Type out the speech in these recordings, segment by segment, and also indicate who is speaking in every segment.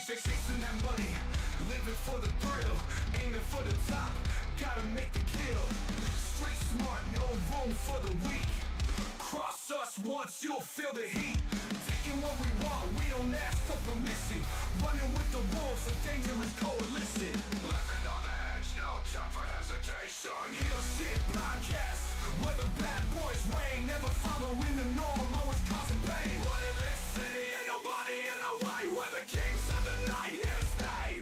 Speaker 1: Chasing that money, living for the thrill, aiming for the top, gotta make the kill. Street smart, no room for the weak. Cross us once, you'll feel the heat. Taking what we want, we don't ask for permission. Running with the wolves, a dangerous coalition. Living on the edge, no time for hesitation. Heal shit podcast, where the bad boys reign, never following the norm, always causing pain. What in this city, ain't nobody in a way, where the kings of the night here to stay.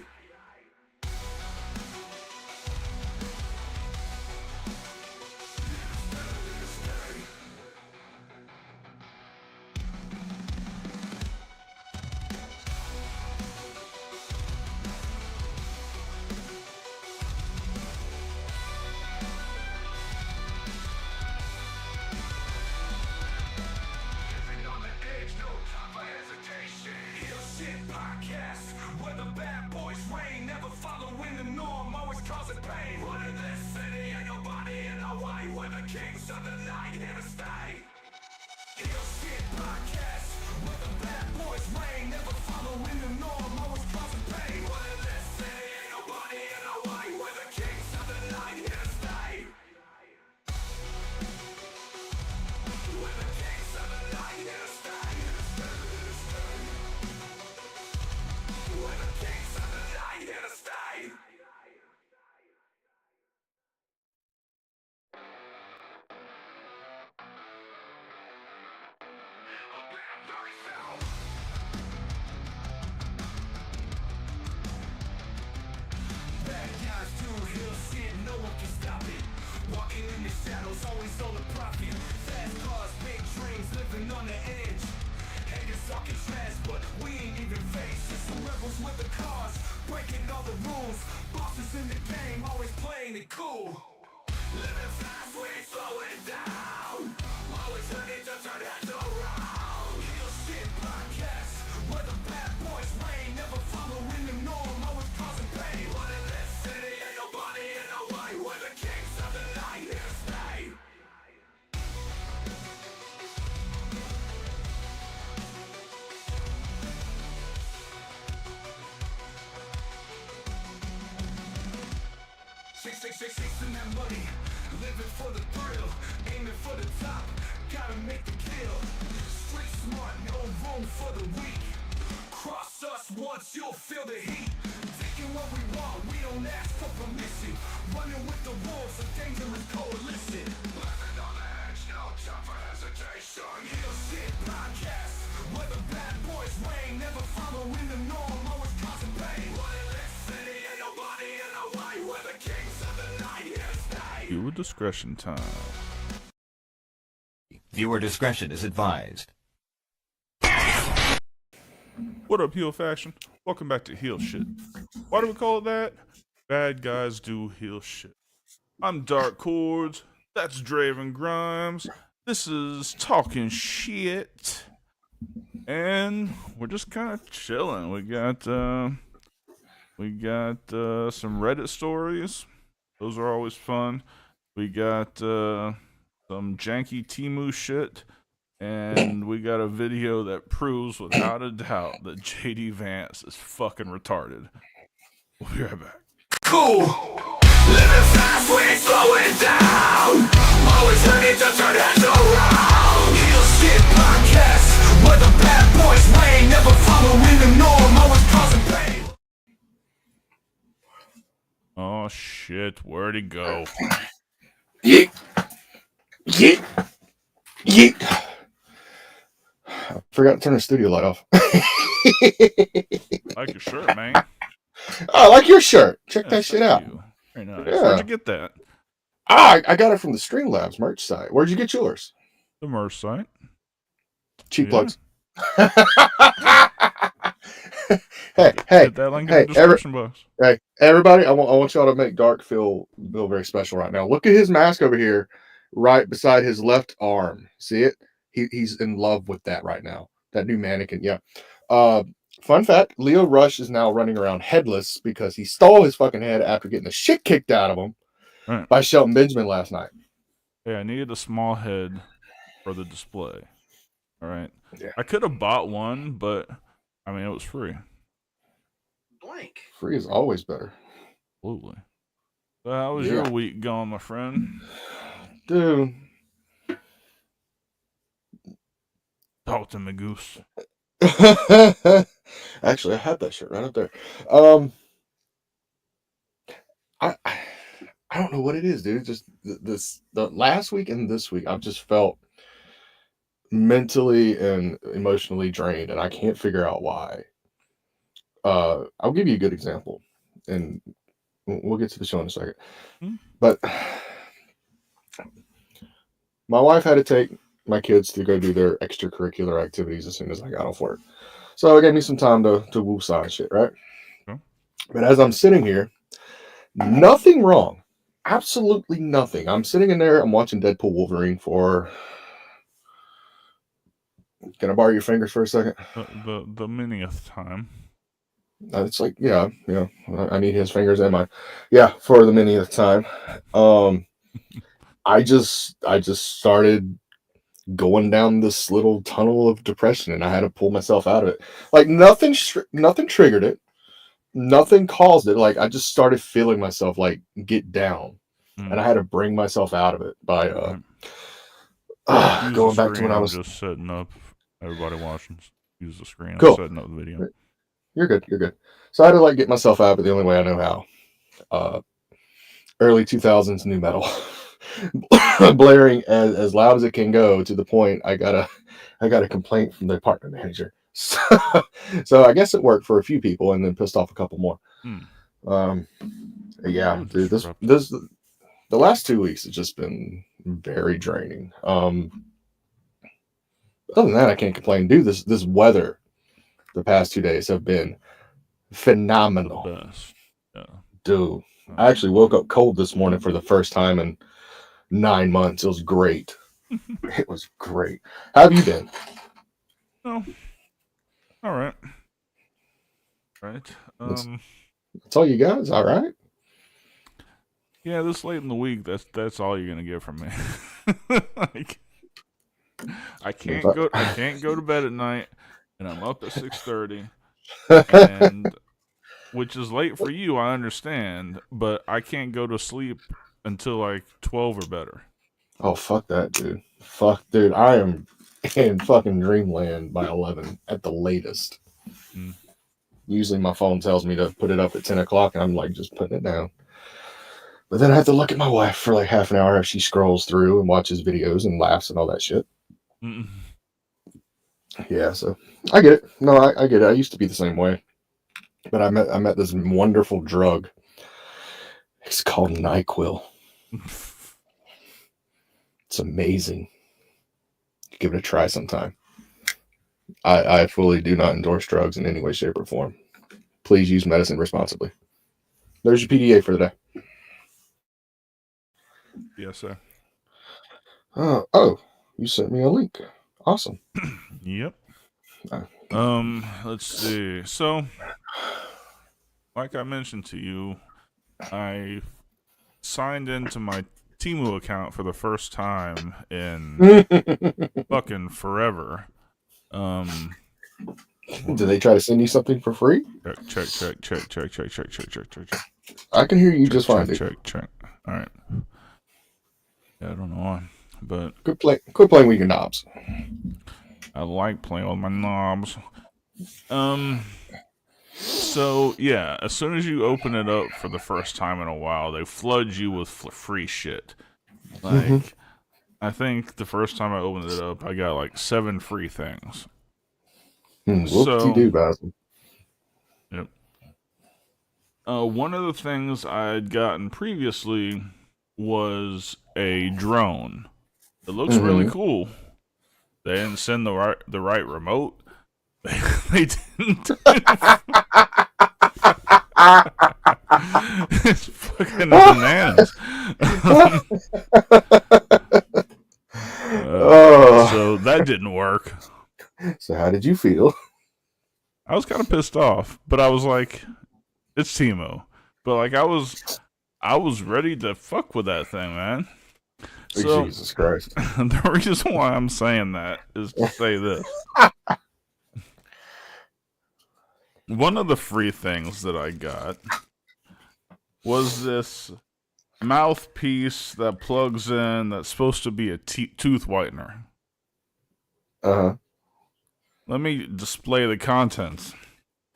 Speaker 1: Always on the profit, fast cars, big dreams, living on the edge. Haters talking trash, but we ain't even faced. Just some rebels with the cars, breaking all the rules. Bosses in the game, always playing it cool. Living fast, we ain't slowing down. Always ready to turn heads around. Heal shit podcast, where the bad boys reign, never following the norm, always causing pain. What in this city, ain't nobody in a way, where the kings of the night here to stay. Chasing that money, living for the thrill, aiming for the top, gotta make the kill. Street smart, no room for the weak. Cross us once, you'll feel the heat. Taking what we want, we don't ask for permission. Running with the wolves, a dangerous coalition. Living on the edge, no time for hesitation. Heal shit podcast, where the bad boys reign, never following the norm, always causing pain. What in this city, ain't nobody in a way, where the kings of the night here to stay.
Speaker 2: Viewer discretion time.
Speaker 3: Viewer discretion is advised.
Speaker 2: What up, Heel Faction? Welcome back to Heel Shit. Why do we call it that? Bad guys do heel shit. I'm Dark Cordz. That's Draven Grimes. This is Talking Shit. And we're just kind of chilling. We got some Reddit stories. Those are always fun. We got some janky Temu shit. And we got a video that proves without a doubt that JD Vance is fucking retarded. We'll be right back.
Speaker 1: Cool. Living fast, we ain't slowing down. Always ready to turn heads around. Heal shit podcast, where the bad boys reign, never following the norm, always causing pain.
Speaker 2: Oh shit, where'd he go?
Speaker 4: Yeet. Yeet. Yeet. I forgot to turn the studio light off.
Speaker 2: Like your shirt, man.
Speaker 4: Oh, I like your shirt. Check
Speaker 2: Yeah,
Speaker 4: that shit
Speaker 2: thank
Speaker 4: out.
Speaker 2: you. Very nice.
Speaker 4: Yeah.
Speaker 2: Where'd you get that?
Speaker 4: I got it from the Streamlabs merch site. Where'd you get yours?
Speaker 2: The merch site.
Speaker 4: Cheap
Speaker 2: Yeah.
Speaker 4: plugs.
Speaker 2: Hit
Speaker 4: hey,
Speaker 2: that link in
Speaker 4: hey,
Speaker 2: the description box.
Speaker 4: hey, everybody! I want y'all to make Dark feel very special right now. Look at his mask over here, right beside his left arm. See it? He's in love with that right now. That new mannequin. Yeah. Fun fact: Leo Rush is now running around headless because he stole his fucking head after getting the shit kicked out of him
Speaker 2: Right.
Speaker 4: by Shelton Benjamin last night.
Speaker 2: Hey, I needed a small head for the display. All right.
Speaker 4: Yeah.
Speaker 2: I could have bought one, but I mean it was free.
Speaker 5: like?
Speaker 4: Free is always better.
Speaker 2: Absolutely. So how was your week going, my friend?
Speaker 4: Dude.
Speaker 2: Talk to me, Goose.
Speaker 4: Actually, I had that shirt right up there. I don't know what it is, dude. Just the last week and this week, I've just felt mentally and emotionally drained, and I can't figure out why. I'll give you a good example, and we'll get to the show in a second. But my wife had to take my kids to go do their extracurricular activities as soon as I got off work. So it gave me some time to woosah and shit, right?
Speaker 2: Okay.
Speaker 4: But as I'm sitting here, nothing wrong. Absolutely nothing. I'm sitting in there, I'm watching Deadpool Wolverine for... Can I borrow your fingers for a second?
Speaker 2: The minieth time.
Speaker 4: It's like, yeah, I need his fingers and mine. Yeah, for the minieth time. I just started going down this little tunnel of depression, and I had to pull myself out of it. Like nothing triggered it, nothing caused it. Like I just started feeling myself like get down, and I had to bring myself out of it by going back to when I was
Speaker 2: just setting up. Everybody watching, use the screen.
Speaker 4: Cool.
Speaker 2: I'm setting up the video.
Speaker 4: You're good. So I had to like get myself out of it the only way I know how. Early 2000s new metal. Blaring as loud as it can go, to the point I got a complaint from the apartment manager. So I guess it worked for a few people, and then pissed off a couple more. Yeah, dude, this the last 2 weeks has just been very draining. Other than that, I can't complain, dude. This weather the past 2 days have been phenomenal.
Speaker 2: The best. Yeah.
Speaker 4: Dude, I actually woke up cold this morning for the first time in 9 months. It was great. It was great. How have you been?
Speaker 2: Oh, all right. Right.
Speaker 4: That's all you guys. All right.
Speaker 2: Yeah, this late in the week, that's all you're gonna get from me. Like, I can't go to bed at night, and I'm up at 6:30, and which is late for you, I understand, but I can't go to sleep until like 12 or better.
Speaker 4: Oh, fuck that, dude. Fuck, dude. I am in fucking dreamland by 11 at the latest. Usually my phone tells me to put it up at 10 o'clock, and I'm like just putting it down. But then I have to look at my wife for like half an hour as she scrolls through and watches videos and laughs and all that shit. Yeah, so I get it. No, I get it. I used to be the same way. But I met this wonderful drug. It's called NyQuil. It's amazing. Give it a try sometime. I fully do not endorse drugs in any way, shape, or form. Please use medicine responsibly. There's your PDA for the day.
Speaker 2: Yes, sir.
Speaker 4: Oh, you sent me a link. Awesome.
Speaker 2: Yep. Let's see. So, like I mentioned to you, I signed into my Temu account for the first time in fucking forever.
Speaker 4: Did they try to send you something for free?
Speaker 2: Check.
Speaker 4: I can hear you just fine.
Speaker 2: Check. All right. Yeah, I don't know why, but
Speaker 4: quit playing with your knobs.
Speaker 2: I like playing with my knobs. So yeah, as soon as you open it up for the first time in a while, they flood you with free shit. Like, I think the first time I opened it up, I got like 7 free things.
Speaker 4: Whoop-de-doo, Basil.
Speaker 2: Yep. One of the things I'd gotten previously was a drone. It looks really cool. They didn't send the right remote. They didn't. It's fucking bananas. So that didn't work.
Speaker 4: So how did you feel?
Speaker 2: I was kind of pissed off, but I was like, it's Temu. But like I was ready to fuck with that thing, man. So,
Speaker 4: Jesus Christ.
Speaker 2: The reason why I'm saying that is to say this. one of the free things that I got was this mouthpiece that plugs in that's supposed to be a tooth whitener.
Speaker 4: Uh
Speaker 2: Let me display the contents.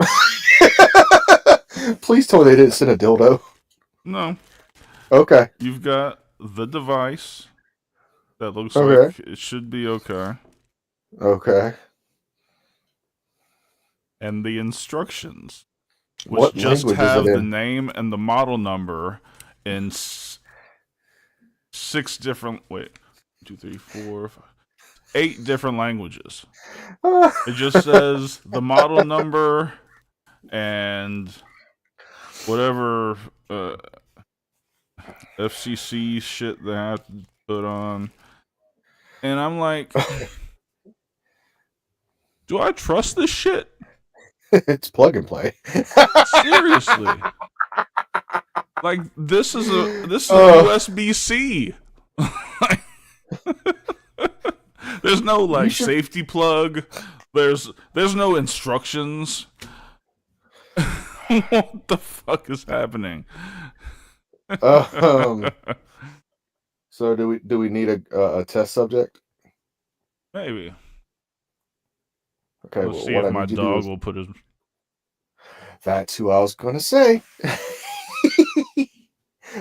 Speaker 4: huh. Please tell me they didn't send a dildo.
Speaker 2: No.
Speaker 4: Okay.
Speaker 2: You've got the device that looks
Speaker 4: Okay.
Speaker 2: like it should be okay.
Speaker 4: Okay.
Speaker 2: And the instructions, which
Speaker 4: What
Speaker 2: just
Speaker 4: language is it
Speaker 2: have the
Speaker 4: in?
Speaker 2: name and the model number in 6 different, 2, 3, 4, 5, 8 different languages. It just says the model number and whatever FCC shit they have to put on. And I'm like, do I trust this shit?
Speaker 4: It's plug and play.
Speaker 2: Seriously. Like this is a USB-C. There's no like safety plug. There's no instructions. What the fuck is happening?
Speaker 4: So do we need a test subject?
Speaker 2: Maybe.
Speaker 4: Okay,
Speaker 2: Let's see
Speaker 4: what
Speaker 2: if
Speaker 4: I
Speaker 2: my
Speaker 4: need you to do
Speaker 2: dog
Speaker 4: is,
Speaker 2: will put his.
Speaker 4: that's who I was going to say.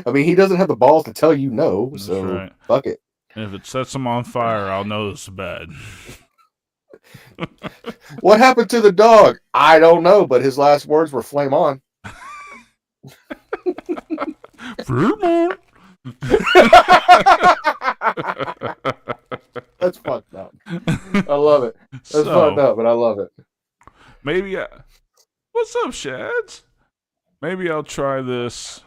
Speaker 4: I mean, he doesn't have the balls to tell you no,
Speaker 2: That's
Speaker 4: so
Speaker 2: right.
Speaker 4: fuck it.
Speaker 2: If it sets him on fire, I'll know it's bad.
Speaker 4: What happened to the dog? I don't know, but his last words were "flame on." That's fucked up. I love it. That's fucked up, but I love it.
Speaker 2: Maybe what's up, Shads? Maybe I'll try this.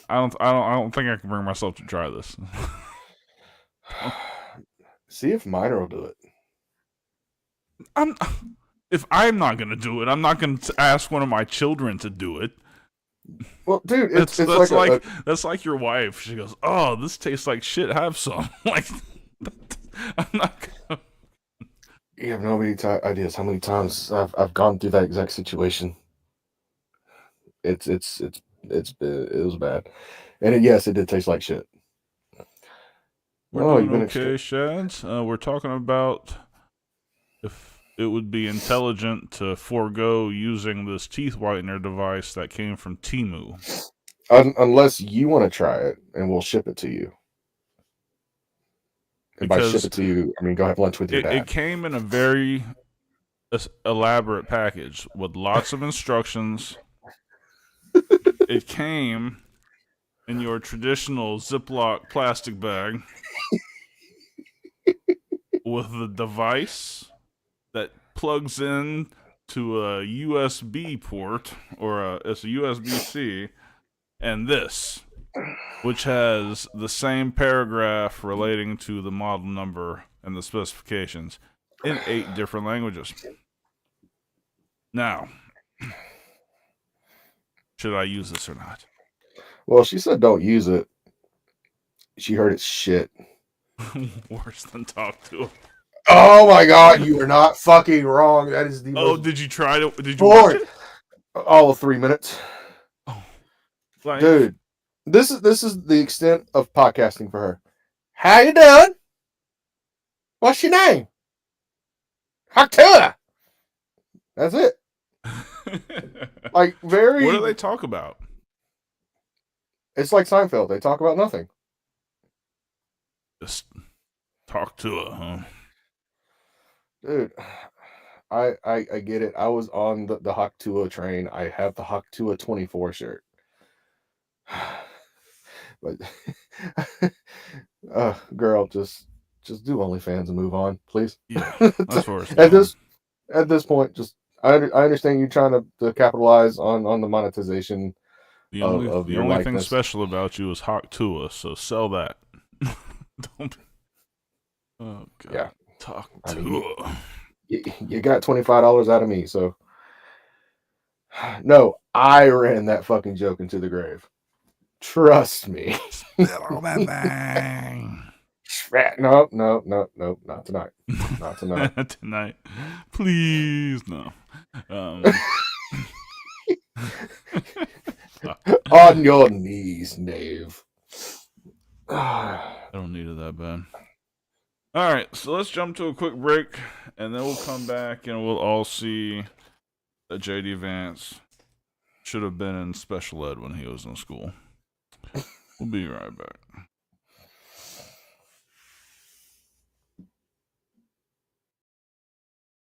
Speaker 2: I don't think I can bring myself to try this.
Speaker 4: See if Minor will do it.
Speaker 2: If I'm not gonna do it, I'm not gonna ask one of my children to do it.
Speaker 4: Well, dude, it's
Speaker 2: that's
Speaker 4: like
Speaker 2: that's like your wife. She goes, "Oh, this tastes like shit. Have some." Like, I'm not gonna.
Speaker 4: You have no ideas how many times I've gone through that exact situation. It was bad, and yes, it did taste like shit.
Speaker 2: We're doing okay, Shads. We're talking about if it would be intelligent to forego using this teeth whitener device that came from Temu.
Speaker 4: Unless you want to try it, and we'll ship it to you. And by ship it to you, I mean go have lunch with your dad.
Speaker 2: It came in a very elaborate package with lots of instructions. It came in your traditional Ziploc plastic bag with the device that plugs in to a USB port, or it's a USB-C, and this, which has the same paragraph relating to the model number and the specifications in 8 different languages. Now, should I use this or not?
Speaker 4: Well, she said don't use it. She heard it's shit.
Speaker 2: Worse than talk to him.
Speaker 4: Oh my god, you are not fucking wrong. That is the most
Speaker 2: did you try to? Did you watch it?
Speaker 4: All of 3 minutes.
Speaker 2: Oh, like,
Speaker 4: dude, this is the extent of podcasting for her. How you doing? What's your name? Hakua. That's it. Like very.
Speaker 2: What do they talk about?
Speaker 4: It's like Seinfeld. They talk about nothing.
Speaker 2: Just talk to her, huh?
Speaker 4: Dude, I get it. I was on the Hakua train. I have the Hakua 24 shirt. But girl, just do OnlyFans and move on, please.
Speaker 2: Yeah, that's what
Speaker 4: at this point, just I understand you trying to capitalize on the monetization.
Speaker 2: The only thing special about you is Hakua, so sell that. Don't. Oh god.
Speaker 4: Yeah.
Speaker 2: Talk to her.
Speaker 4: You got $25 out of me, so no, I ran that fucking joke into the grave. Trust me. No, no, no, no, not tonight. Not tonight.
Speaker 2: Tonight. Please, no. Um,
Speaker 4: On your knees, knave.
Speaker 2: I don't need it that bad. All right, so let's jump to a quick break, and then we'll come back and we'll all see that JD Vance should have been in special ed when he was in school. We'll be right back.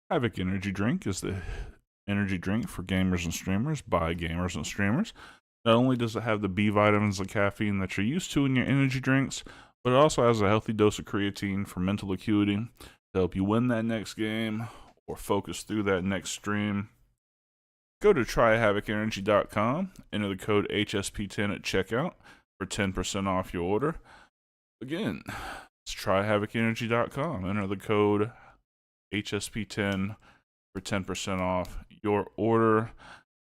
Speaker 2: Havoc Energy Drink is the energy drink for gamers and streamers by gamers and streamers. Not only does it have the B vitamins and caffeine that you're used to in your energy drinks, but it also has a healthy dose of creatine for mental acuity to help you win that next game or focus through that next stream. Go to tryhavocenergy.com, enter the code HSP10 at checkout for 10% off your order. Again, it's tryhavocenergy.com, enter the code HSP10 for 10% off your order.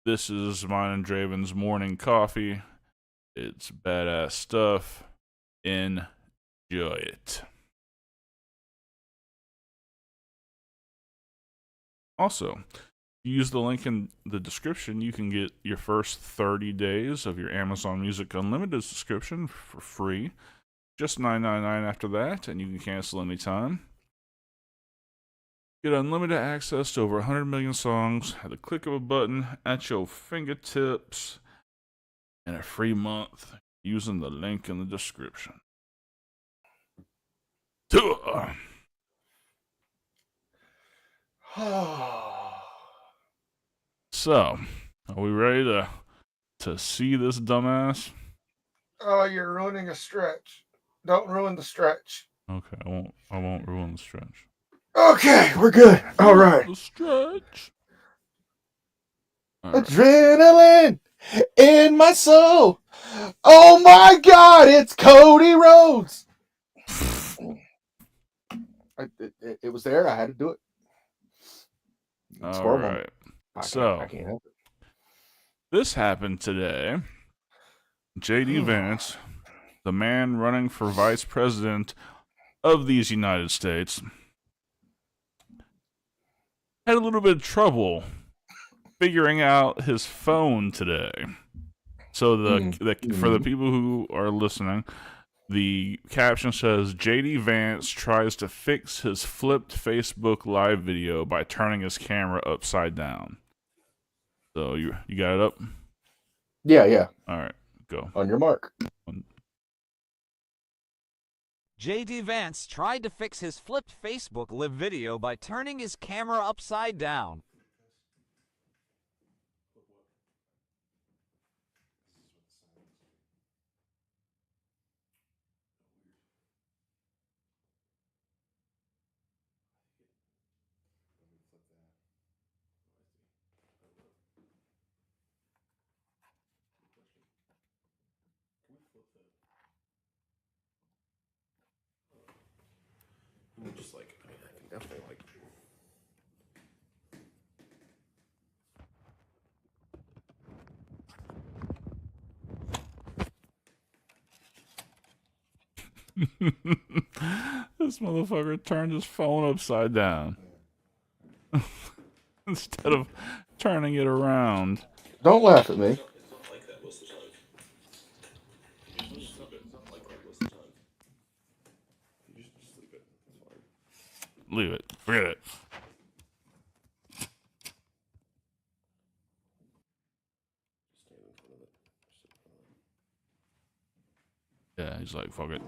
Speaker 2: This is mine and Draven's morning coffee. It's badass stuff. Enjoy it. Also, use the link in the description. You can get your first 30 days of your Amazon Music Unlimited subscription for free. Just $9.99 after that, and you can cancel anytime. Get unlimited access to over 100 million songs at the click of a button at your fingertips, and a free month using the link in the description. So, are we ready to see this dumbass?
Speaker 4: Oh, you're ruining a stretch. Don't ruin the stretch.
Speaker 2: Okay, I won't ruin the stretch.
Speaker 4: Okay, we're good. All right.
Speaker 2: The stretch. All right.
Speaker 4: Adrenaline in my soul. Oh my God, it's Cody Rhodes. It was there. I had to do it.
Speaker 2: All right. So,
Speaker 4: I can't help it.
Speaker 2: This happened today. JD Vance, the man running for vice president of these United States, had a little bit of trouble figuring out his phone today. So for the people who are listening, the caption says JD Vance tries to fix his flipped Facebook live video by turning his camera upside down. So you got it up?
Speaker 4: Yeah.
Speaker 2: All right, go.
Speaker 4: On your mark.
Speaker 5: JD Vance tried to fix his flipped Facebook live video by turning his camera upside down.
Speaker 4: Just like, I can definitely like.
Speaker 2: This motherfucker turned his phone upside down instead of turning it around.
Speaker 4: Don't laugh at me.
Speaker 2: Leave it. Forget it. Yeah, he's like, fuck it.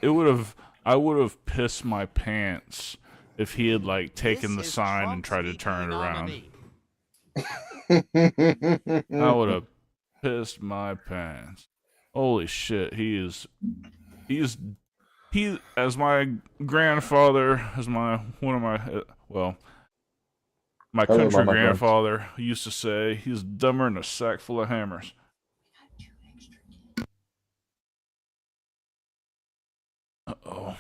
Speaker 2: It would have. I would have pissed my pants if he had like taken the sign and tried to turn it around. I would have pissed my pants. Holy shit, he as my grandfather, as my my country grandfather used to say, he's dumber than a sack full of hammers. Uh-oh.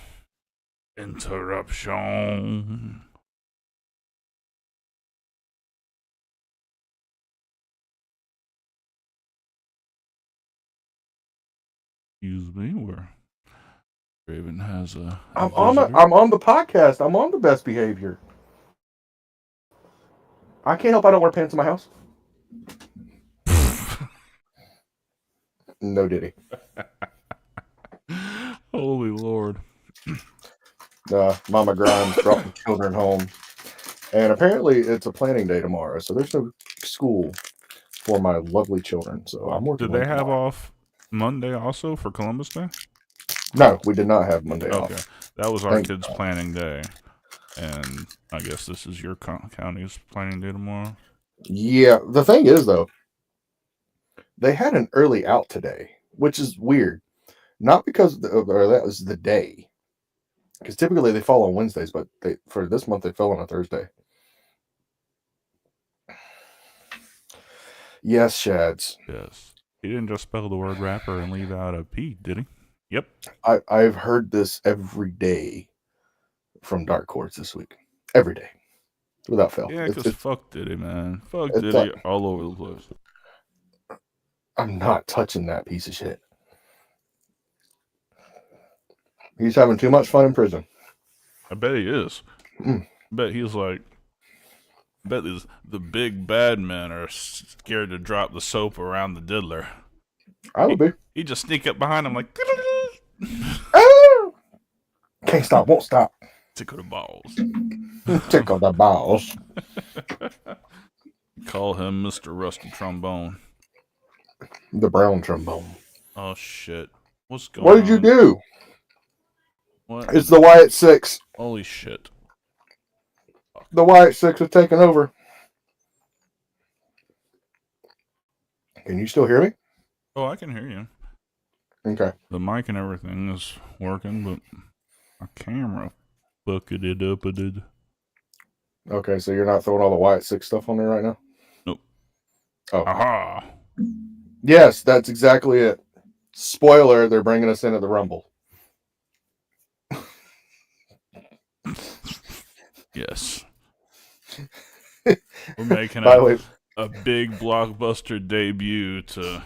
Speaker 2: Interruption. Excuse me, Raven has a
Speaker 4: I'm
Speaker 2: visitor.
Speaker 4: on the podcast. I'm on the best behavior. I can't help I don't wear pants in my house. No diddy.
Speaker 2: Holy Lord.
Speaker 4: Mama Grimes brought the children home. And apparently it's a planning day tomorrow, so there's no school for my lovely children. So I'm working
Speaker 2: Did they
Speaker 4: late
Speaker 2: have
Speaker 4: tomorrow.
Speaker 2: off Monday also for Columbus Day?
Speaker 4: No, we did not have Monday
Speaker 2: Okay.
Speaker 4: off.
Speaker 2: That was our
Speaker 4: Thank
Speaker 2: kids'
Speaker 4: God.
Speaker 2: planning day. And I guess this is your county's planning day tomorrow.
Speaker 4: Yeah, the thing is, though, they had an early out today, which is weird. Not because that was the day. Because typically they fall on Wednesdays, but for this month they fell on a Thursday. Yes, Shads.
Speaker 2: Yes. He didn't just spell the word rapper and leave out a P, did he? Yep.
Speaker 4: I've heard this every day from Dark Cordz this week. Every day. Without fail.
Speaker 2: Yeah, because fuck Diddy, man. Fuck
Speaker 4: it's
Speaker 2: Diddy all over the place.
Speaker 4: I'm not touching that piece of shit. He's having too much fun in prison.
Speaker 2: I bet he is. I bet he's like, I bet the big bad men are scared to drop the soap around the diddler.
Speaker 4: I would be.
Speaker 2: He just sneak up behind him like,
Speaker 4: Ah! Can't stop, won't stop.
Speaker 2: tickle the balls.
Speaker 4: Tickle the balls.
Speaker 2: Call him Mr. Rusty Trombone.
Speaker 4: The brown trombone.
Speaker 2: Oh shit. What's going on?
Speaker 4: What did you do?
Speaker 2: What?
Speaker 4: It's the Wyatt 6.
Speaker 2: Holy shit.
Speaker 4: The Wyatt 6 is taking over. Can you still hear me?
Speaker 2: Oh, I can hear you.
Speaker 4: Okay.
Speaker 2: The mic and everything is working, but my camera fucked it up.
Speaker 4: Okay, so you're not throwing all the Wyatt 6 stuff on there right now?
Speaker 2: Nope.
Speaker 4: Oh.
Speaker 2: Aha.
Speaker 4: Yes, that's exactly it. Spoiler, they're bringing us into the Rumble.
Speaker 2: Yes. We're making
Speaker 4: By the way,
Speaker 2: a big blockbuster debut to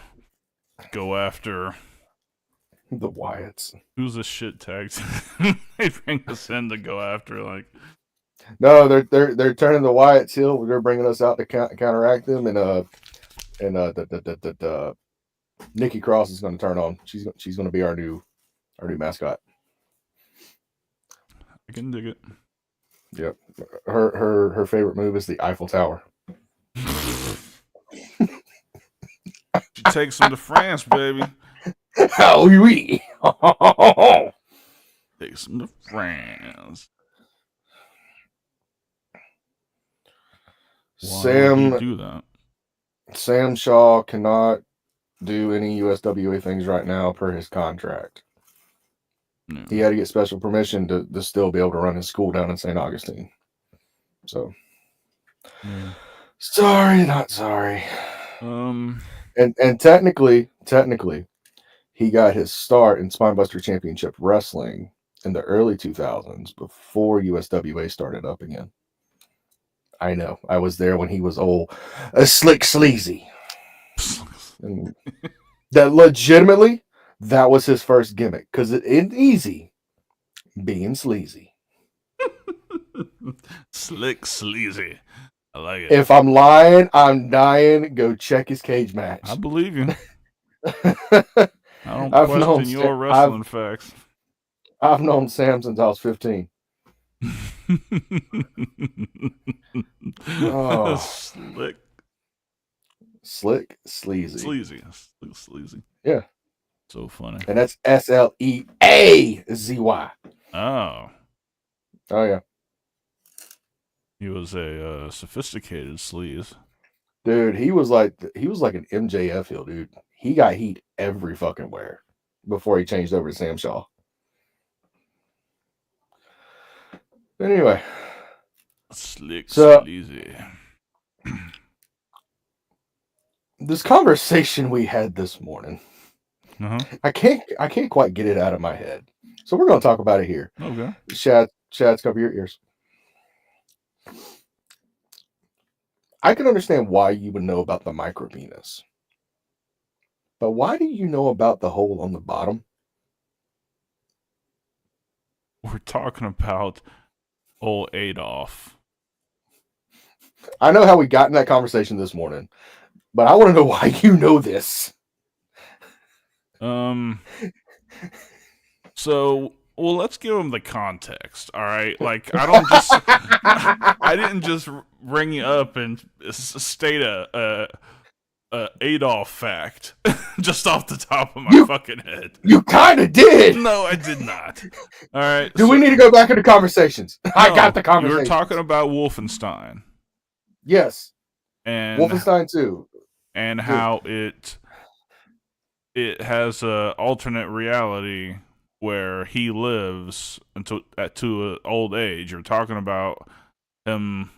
Speaker 2: go after.
Speaker 4: the Wyatts.
Speaker 2: Who's a shit tag team? They bring us in to go after, like.
Speaker 4: No, they're turning the Wyatts heel. They're bringing us out to counteract them, and Nikki Cross is going to turn on. She's going to be our new mascot.
Speaker 2: I can dig it.
Speaker 4: Yep. Her favorite move is the Eiffel Tower.
Speaker 2: She takes him to France, baby.
Speaker 4: Oh, oui.
Speaker 2: Takes him to France. Why would he do that?
Speaker 4: Sam Shaw cannot do any USWA things right now per his contract.
Speaker 2: No.
Speaker 4: He had to get special permission to still be able to run his school down in St. Augustine. So, sorry, not sorry. And technically, he got his start in Spinebuster Championship Wrestling in the early 2000s before USWA started up again. I know. I was there when he was old, a slick sleazy. And that legitimately, that was his first gimmick because it ain't easy being sleazy.
Speaker 2: Slick sleazy. I like it.
Speaker 4: If I'm lying, I'm dying. Go check his cage match.
Speaker 2: I believe you. I don't
Speaker 4: I've
Speaker 2: question
Speaker 4: known
Speaker 2: your wrestling facts.
Speaker 4: I've known Sam since I was 15. Oh. Slick, sleazy.
Speaker 2: Sleazy.
Speaker 4: Yeah.
Speaker 2: So funny.
Speaker 4: And that's SLEAZY.
Speaker 2: Oh.
Speaker 4: Oh, yeah.
Speaker 2: He was a sophisticated sleaze.
Speaker 4: Dude, he was like an MJF heel, dude. He got heat every fucking where before he changed over to Sam Shaw. Anyway.
Speaker 2: Sleazy.
Speaker 4: This conversation we had this morning, I can't quite get it out of my head. So we're going to talk about it here.
Speaker 2: Okay.
Speaker 4: Chad's, cover your ears. I can understand why you would know about the micro penis. But why do you know about the hole on the bottom?
Speaker 2: we're talking about old Adolf.
Speaker 4: I know how we got in that conversation this morning, but I want to know why you know this.
Speaker 2: So, well, let's give him the context, all right? Like, I don't just, I didn't just ring you up and state a Adolf fact just off the top of my fucking head.
Speaker 4: You kind of did.
Speaker 2: No, I did not. All right.
Speaker 4: Do we need to go back into conversations? I got the conversation.
Speaker 2: You were talking about Wolfenstein.
Speaker 4: Yes.
Speaker 2: And
Speaker 4: Wolfenstein 2.
Speaker 2: And how it has a alternate reality where he lives to an old age. You're talking about him.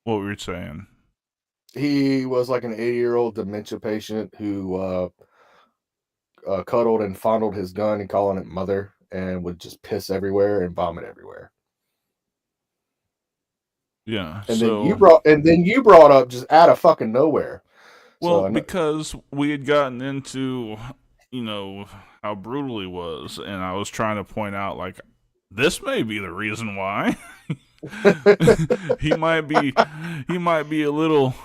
Speaker 2: What were you saying?
Speaker 4: He was like an 80-year-old dementia patient who cuddled and fondled his gun and calling it mother, and would just piss everywhere and vomit everywhere.
Speaker 2: Yeah.
Speaker 4: And then you brought up just out of fucking nowhere.
Speaker 2: Well, because we had gotten into, how brutal he was, and I was trying to point out, like, this may be the reason why. he might be a little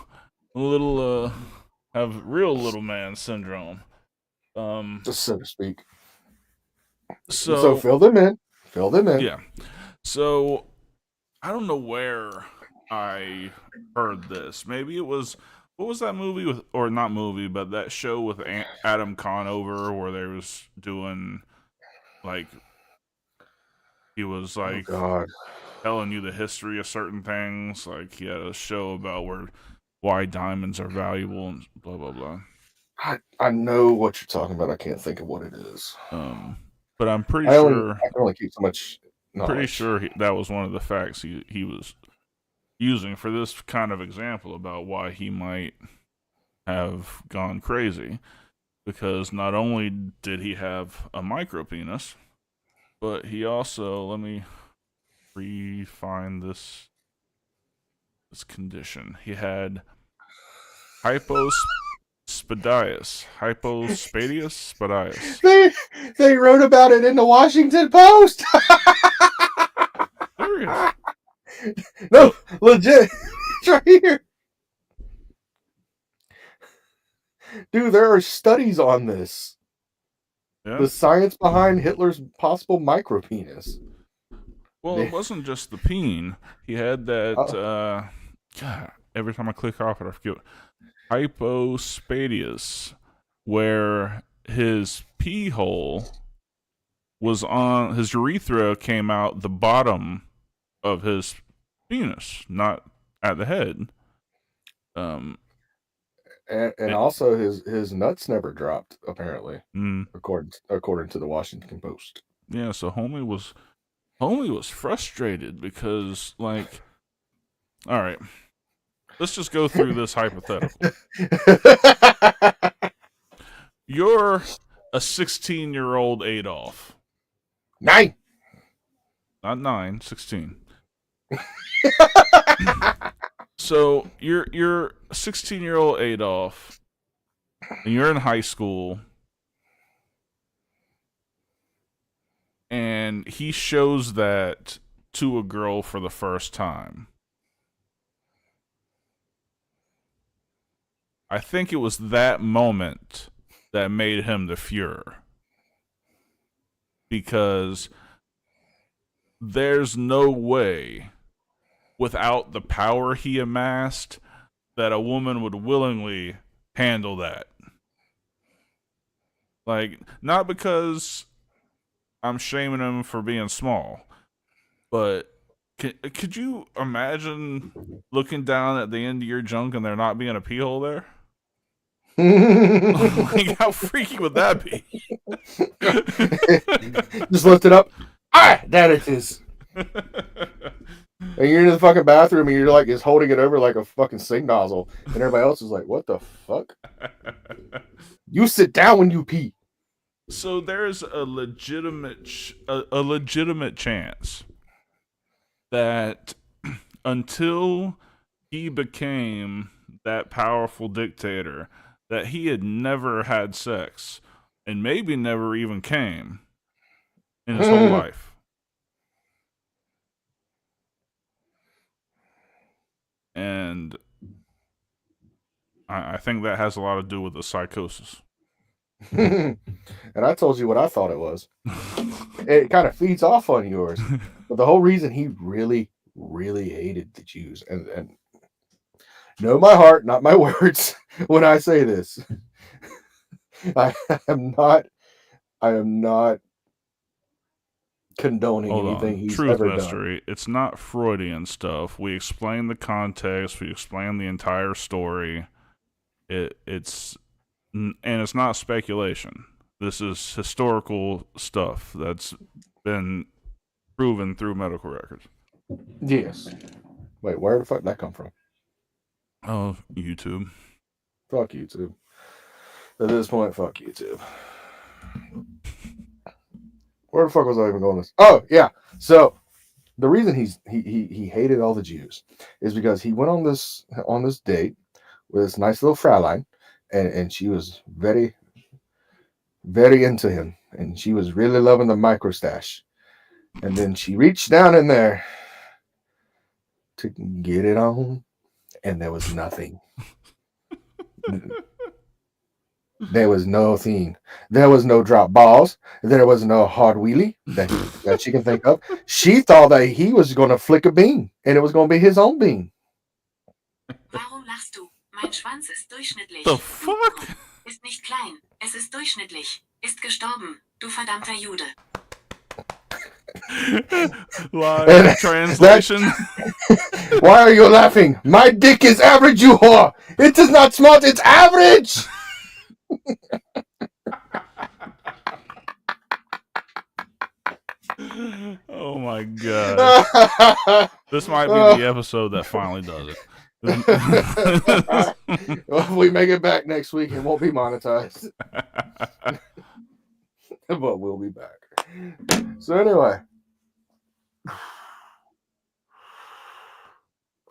Speaker 2: have real little man syndrome.
Speaker 4: Just so to speak.
Speaker 2: So
Speaker 4: fill them in.
Speaker 2: Yeah. So I don't know where I heard this. Maybe it was, what was that movie with, or not movie, but that show with Adam Conover where they was doing, like, he was like telling you the history of certain things. Like, he had a show about why diamonds are valuable and blah blah blah.
Speaker 4: I know what you're talking about. I can't think of what it is.
Speaker 2: But I'm pretty sure
Speaker 4: I can only keep so much knowledge.
Speaker 2: Pretty sure that was one of the facts he was using for this kind of example about why he might have gone crazy, because not only did he have a micro penis, but he also, let me re-find this condition. He had hypospadias.
Speaker 4: They wrote about it in the Washington Post.
Speaker 2: Serious?
Speaker 4: No, legit. It's right here. Dude, there are studies on this.
Speaker 2: Yeah.
Speaker 4: The science behind Hitler's possible micropenis.
Speaker 2: Well, it wasn't just the peen. He had that, God, every time I click off it, I forget. Hypospadias, where his pee hole was on, his urethra came out the bottom of his penis, not at the head.
Speaker 4: And also his nuts never dropped, apparently, according to the Washington Post.
Speaker 2: Yeah, so homie was frustrated because, like, all right, let's just go through this hypothetical. You're a 16-year-old Adolf.
Speaker 4: 9.
Speaker 2: Not 9, 16. So you're 16-year-old Adolf, and you're in high school, and he shows that to a girl for the first time. I think it was that moment that made him the Fuhrer, because there's no way, without the power he amassed, that a woman would willingly handle that. Like, not because I'm shaming him for being small, but could you imagine looking down at the end of your junk and there not being a pee hole there? Like, how freaky would that be?
Speaker 4: Just lift it up. That it is. And you're in the fucking bathroom and you're like just holding it over like a fucking sink nozzle, and everybody else is like, "What the fuck?" You sit down when you pee.
Speaker 2: So there's a legitimate chance that until he became that powerful dictator, that he had never had sex and maybe never even came in his whole life. And I think that has a lot to do with the psychosis.
Speaker 4: And I told you what I thought it was. It kind of feeds off on yours. But the whole reason he really, really hated the Jews, and know my heart, not my words, when I say this. I am not condoning
Speaker 2: Hold
Speaker 4: anything
Speaker 2: on.
Speaker 4: he's
Speaker 2: Truth
Speaker 4: ever done.
Speaker 2: mystery. It's not Freudian stuff. We explain the context. We explain the entire story. It's not speculation. This is historical stuff that's been proven through medical records.
Speaker 4: Yes. Wait, where the fuck did that come from?
Speaker 2: Oh, YouTube.
Speaker 4: Fuck YouTube. At this point, fuck YouTube. Where the fuck was I even going with this? Oh, yeah. So the reason he hated all the Jews is because he went on this date with this nice little Fraulein, and she was very, very into him, and she was really loving the microstash. And then she reached down in there to get it on, and there was nothing. There was no thing. There was no drop balls. There was no hard wheelie that she can think of. She thought that he was going to flick a bean, and it was going to be his own bean.
Speaker 6: Warum lachst du? Mein Schwanz ist durchschnittlich.
Speaker 2: The fuck?
Speaker 6: Ist nicht klein. Es ist durchschnittlich. Ist gestorben. Du verdammter Jude.
Speaker 2: Live translation.
Speaker 4: Why are you laughing? My dick is average, you whore. It is not smart, it's average.
Speaker 2: Oh my god. This might be the episode that finally does it.
Speaker 4: Well, if we make it back next week, it won't be monetized. But we'll be back. So anyway.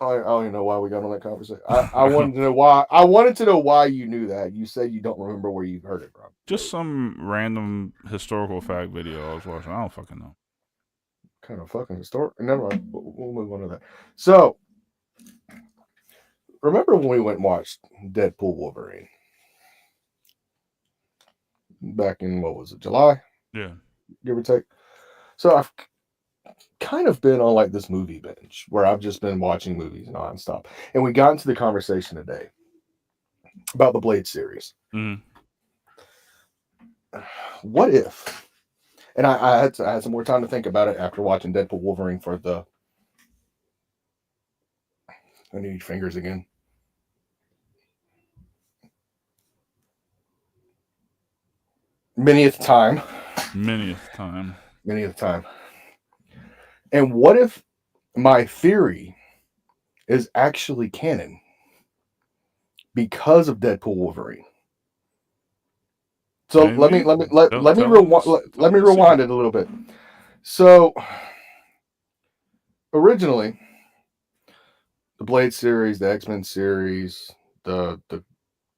Speaker 4: I don't even know why we got on that conversation. I wanted to know why. I wanted to know why you knew that. You said you don't remember where you heard it from.
Speaker 2: Just some random historical fact video I was watching. I don't fucking know.
Speaker 4: Kind of fucking historic. Never mind. We'll move on to that. So, remember when we went and watched Deadpool Wolverine? Back in, what was it, July?
Speaker 2: Yeah.
Speaker 4: Give or take. So, I've kind of been on like this movie binge where I've just been watching movies nonstop. And we got into the conversation today about the Blade series.
Speaker 2: Mm-hmm.
Speaker 4: What if, and I had some more time to think about it after watching Deadpool Wolverine for the, I need fingers again. Manyth time. And what if my theory is actually canon because of Deadpool Wolverine? So let me rewind it a little bit. So originally, the Blade series, the X-Men series, the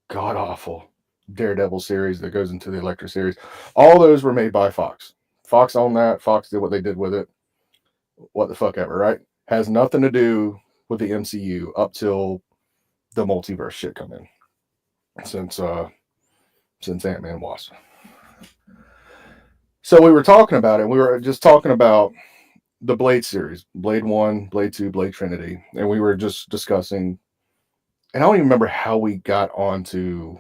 Speaker 4: god awful Daredevil series that goes into the Elektra series, all those were made by Fox. Fox owned that. Fox did what they did with it. What the fuck ever, right? Has nothing to do with the MCU up till the multiverse shit come in. Since Ant-Man was. So we were talking about it. We were just talking about the Blade series, Blade 1, Blade 2, Blade Trinity, and we were just discussing, and I don't even remember how we got onto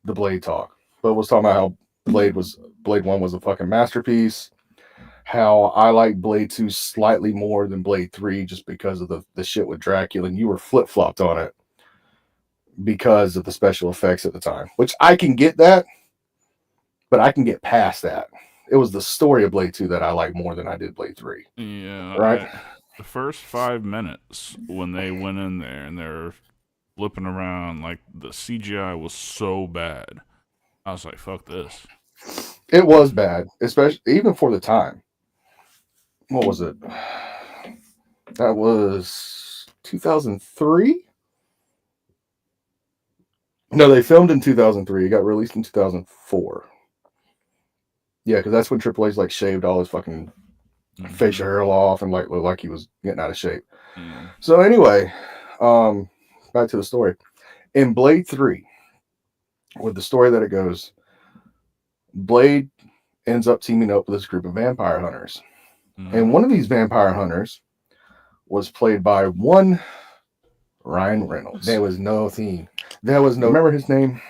Speaker 4: the Blade talk, but was talking about how Blade 1 was a fucking masterpiece. How I like Blade 2 slightly more than Blade 3 just because of the shit with Dracula, and you were flip-flopped on it because of the special effects at the time, which I can get that, but I can get past that. It was the story of Blade 2 that I like more than I did Blade 3.
Speaker 2: Yeah.
Speaker 4: Right?
Speaker 2: The first 5 minutes when they went in there and they're flipping around, like the CGI was so bad. I was like, fuck this.
Speaker 4: It was bad, especially even for the time. What was it? That was 2003? No, they filmed in 2003. It got released in 2004. Yeah, because that's when Triple H like shaved all his fucking facial hair off and like looked like he was getting out of shape.
Speaker 2: Mm.
Speaker 4: So anyway, back to the story. In Blade 3, with the story that it goes, Blade ends up teaming up with this group of vampire hunters. And one of these vampire hunters was played by one Ryan Reynolds. There was no theme. There was no. Remember his name?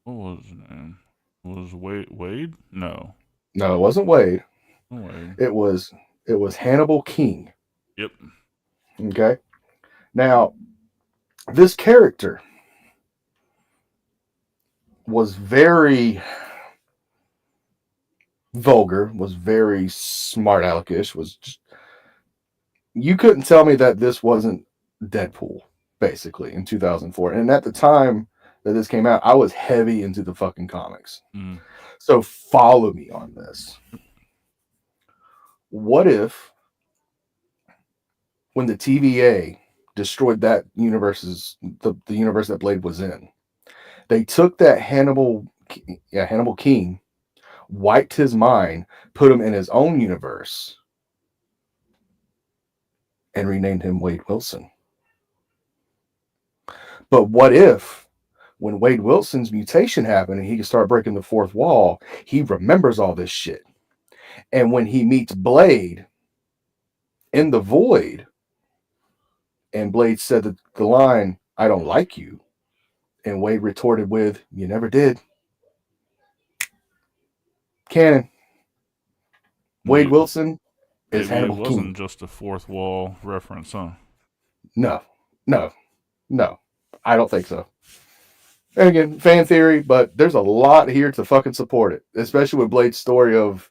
Speaker 2: What was his name? Was Wade? No.
Speaker 4: No, it wasn't Wade.
Speaker 2: Wade.
Speaker 4: It was Hannibal King.
Speaker 2: Yep.
Speaker 4: Okay. Now, this character was very vulgar, was very smart aleckish, was just, you couldn't tell me that this wasn't Deadpool, basically, in 2004. And at the time that this came out, I was heavy into the fucking comics. So follow me on this. What if when the TVA destroyed that universe's the universe that Blade was in, they took that Hannibal King, wiped his mind, put him in his own universe, and renamed him Wade Wilson? But what if when Wade Wilson's mutation happened and he could start breaking the fourth wall, he remembers all this shit. And when he meets Blade in the void, and Blade said the line, "I don't like you," and Wade retorted with, "You never did." Canon. Wade Wilson is Hannibal King.
Speaker 2: It wasn't just a fourth wall reference, huh?
Speaker 4: No. I don't think so. And again, fan theory, but there's a lot here to fucking support it, especially with Blade's story of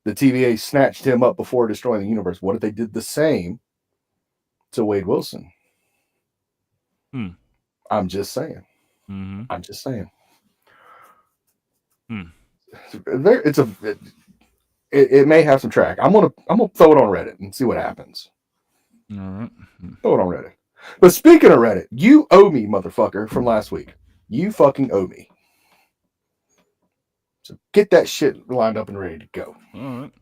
Speaker 4: the TVA snatched him up before destroying the universe. What if they did the same to Wade Wilson? I'm just saying. I'm just saying. It may have some track. I'm gonna throw it on Reddit and see what happens.
Speaker 2: All right.
Speaker 4: Throw it on Reddit. But speaking of Reddit, you owe me, motherfucker, from last week. You fucking owe me. So get that shit lined up and ready to go.
Speaker 2: All right.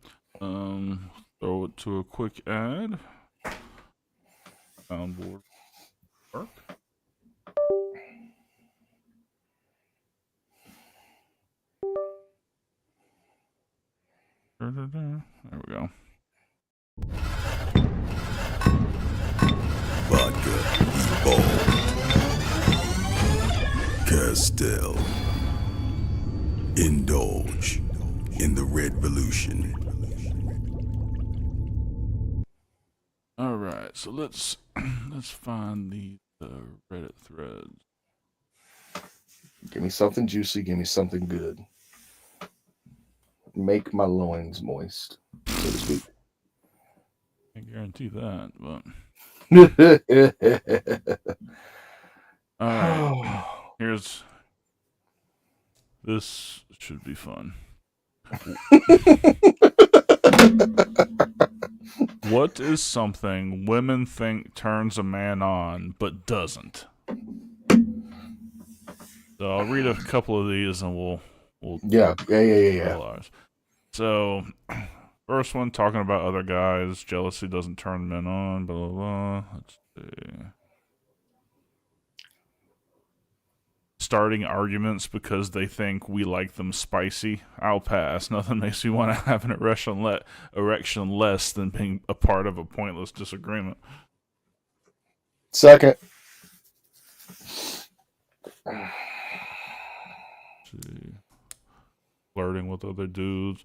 Speaker 2: Throw it to a quick ad. Soundboard work. There we go.
Speaker 1: Vodka, Castell. Indulge in the red revolution.
Speaker 2: All right, so let's find the Reddit threads.
Speaker 4: Give me something juicy. Give me something good. Make my loins moist, so to speak.
Speaker 2: Can't guarantee that, but all right. Here's this should be fun. What is something women think turns a man on but doesn't? So I'll read a couple of these and we'll
Speaker 4: Yeah.
Speaker 2: realize. So first one, talking about other guys. Jealousy doesn't turn men on, blah, blah, blah. Let's see. Starting arguments because they think we like them spicy. I'll pass. Nothing makes me want to have an erection less than being a part of a pointless disagreement.
Speaker 4: Second.
Speaker 2: Let's see. Flirting with other dudes.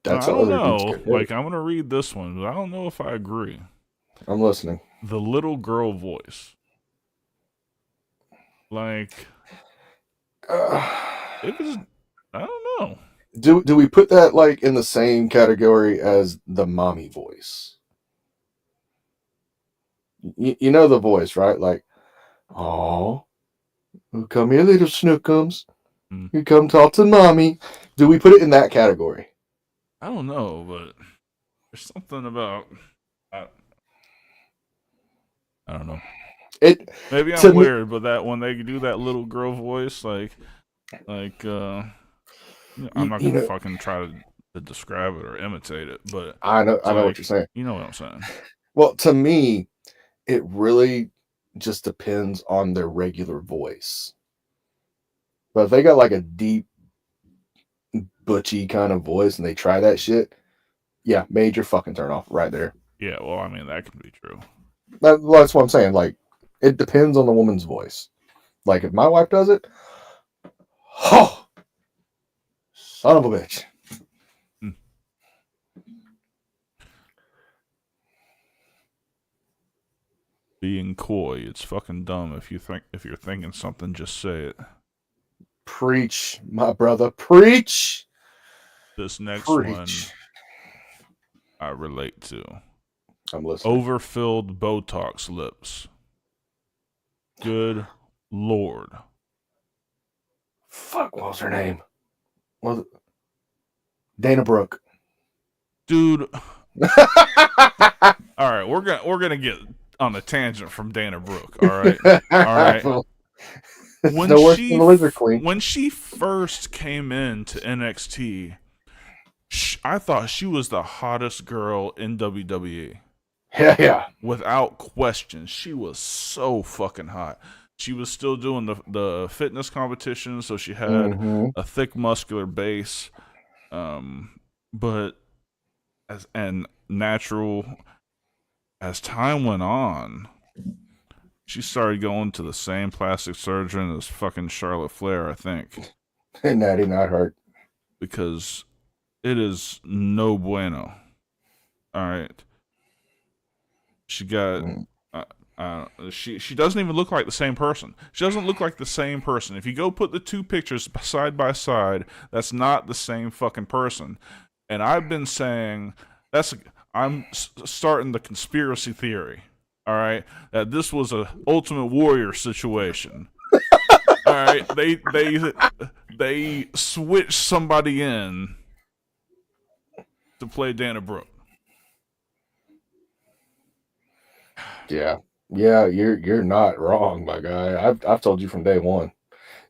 Speaker 4: That's
Speaker 2: I don't know.
Speaker 4: dudes get
Speaker 2: Like, I'm gonna read this one, but I don't know if I agree.
Speaker 4: I'm listening.
Speaker 2: The little girl voice. Like, it was. I don't know.
Speaker 4: Do we put that like in the same category as the mommy voice? You know the voice, right? Like, oh, come here, little snookums. You come talk to mommy. Do we put it in that category?
Speaker 2: I don't know, but there's something about. I don't know.
Speaker 4: It
Speaker 2: Maybe
Speaker 4: to
Speaker 2: I'm
Speaker 4: me-
Speaker 2: weird, but that when they do that little girl voice, I'm not
Speaker 4: you
Speaker 2: gonna
Speaker 4: know,
Speaker 2: fucking try to describe it or imitate it, but
Speaker 4: I know
Speaker 2: it's
Speaker 4: what you're saying.
Speaker 2: you know what I'm saying.
Speaker 4: Well, to me, it really just depends on their regular voice. But if they got like a deep, butchy kind of voice and they try that shit, yeah, major fucking turn off right there.
Speaker 2: Yeah, well, I mean that can be true.
Speaker 4: That's what I'm saying. Like, it depends on the woman's voice. Like, if my wife does it, oh, son of a bitch.
Speaker 2: Being coy, it's fucking dumb. If you're thinking something, just say it.
Speaker 4: Preach, my brother. Preach.
Speaker 2: This next
Speaker 4: Preach.
Speaker 2: one I relate to.
Speaker 4: I'm listening.
Speaker 2: Overfilled Botox lips. Good Lord.
Speaker 4: Fuck, what was her name? Was it Dana Brooke?
Speaker 2: Dude. All right, we're gonna get on a tangent from Dana Brooke. All right, all right. When
Speaker 4: no worse than the Lizard Queen.
Speaker 2: When she first came into NXT, I thought she was the hottest girl in WWE.
Speaker 4: Yeah.
Speaker 2: Without question, she was so fucking hot. She was still doing the fitness competition, so she had a thick muscular base, but and natural. As time went on, she started going to the same plastic surgeon as fucking Charlotte Flair, I think.
Speaker 4: And Natty Neidhart.
Speaker 2: Because it is no bueno. All right. She got... she doesn't even look like the same person. She doesn't look like the same person. If you go put the two pictures side by side, that's not the same fucking person. And I've been saying... I'm starting the conspiracy theory, all right, that this was a Ultimate Warrior situation. All right, they switched somebody in to play Dana Brooke.
Speaker 4: Yeah, you're not wrong, my guy. I've told you from day one.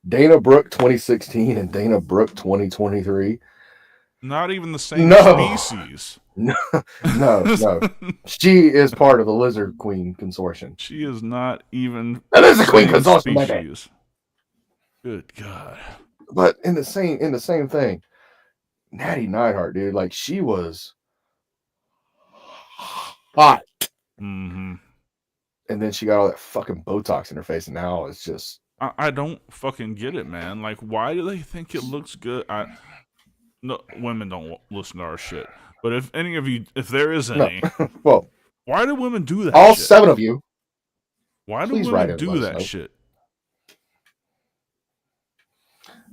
Speaker 4: Dana Brooke 2016 and Dana Brooke 2023.
Speaker 2: Not even the same species.
Speaker 4: No. She is part of the Lizard Queen consortium.
Speaker 2: She is not even
Speaker 4: the Lizard Queen consortium,
Speaker 2: species. Good God.
Speaker 4: But in the same thing, Natty Neidhart, dude, like she was hot.
Speaker 2: Mm-hmm.
Speaker 4: And then she got all that fucking Botox in her face, and now it's just
Speaker 2: I don't fucking get it, man. Like, why do they think it looks good? No, women don't listen to our shit. But if any of you, if there is any,
Speaker 4: well,
Speaker 2: why do women do that?
Speaker 4: All
Speaker 2: shit?
Speaker 4: 7 of you.
Speaker 2: Why do women do that shit?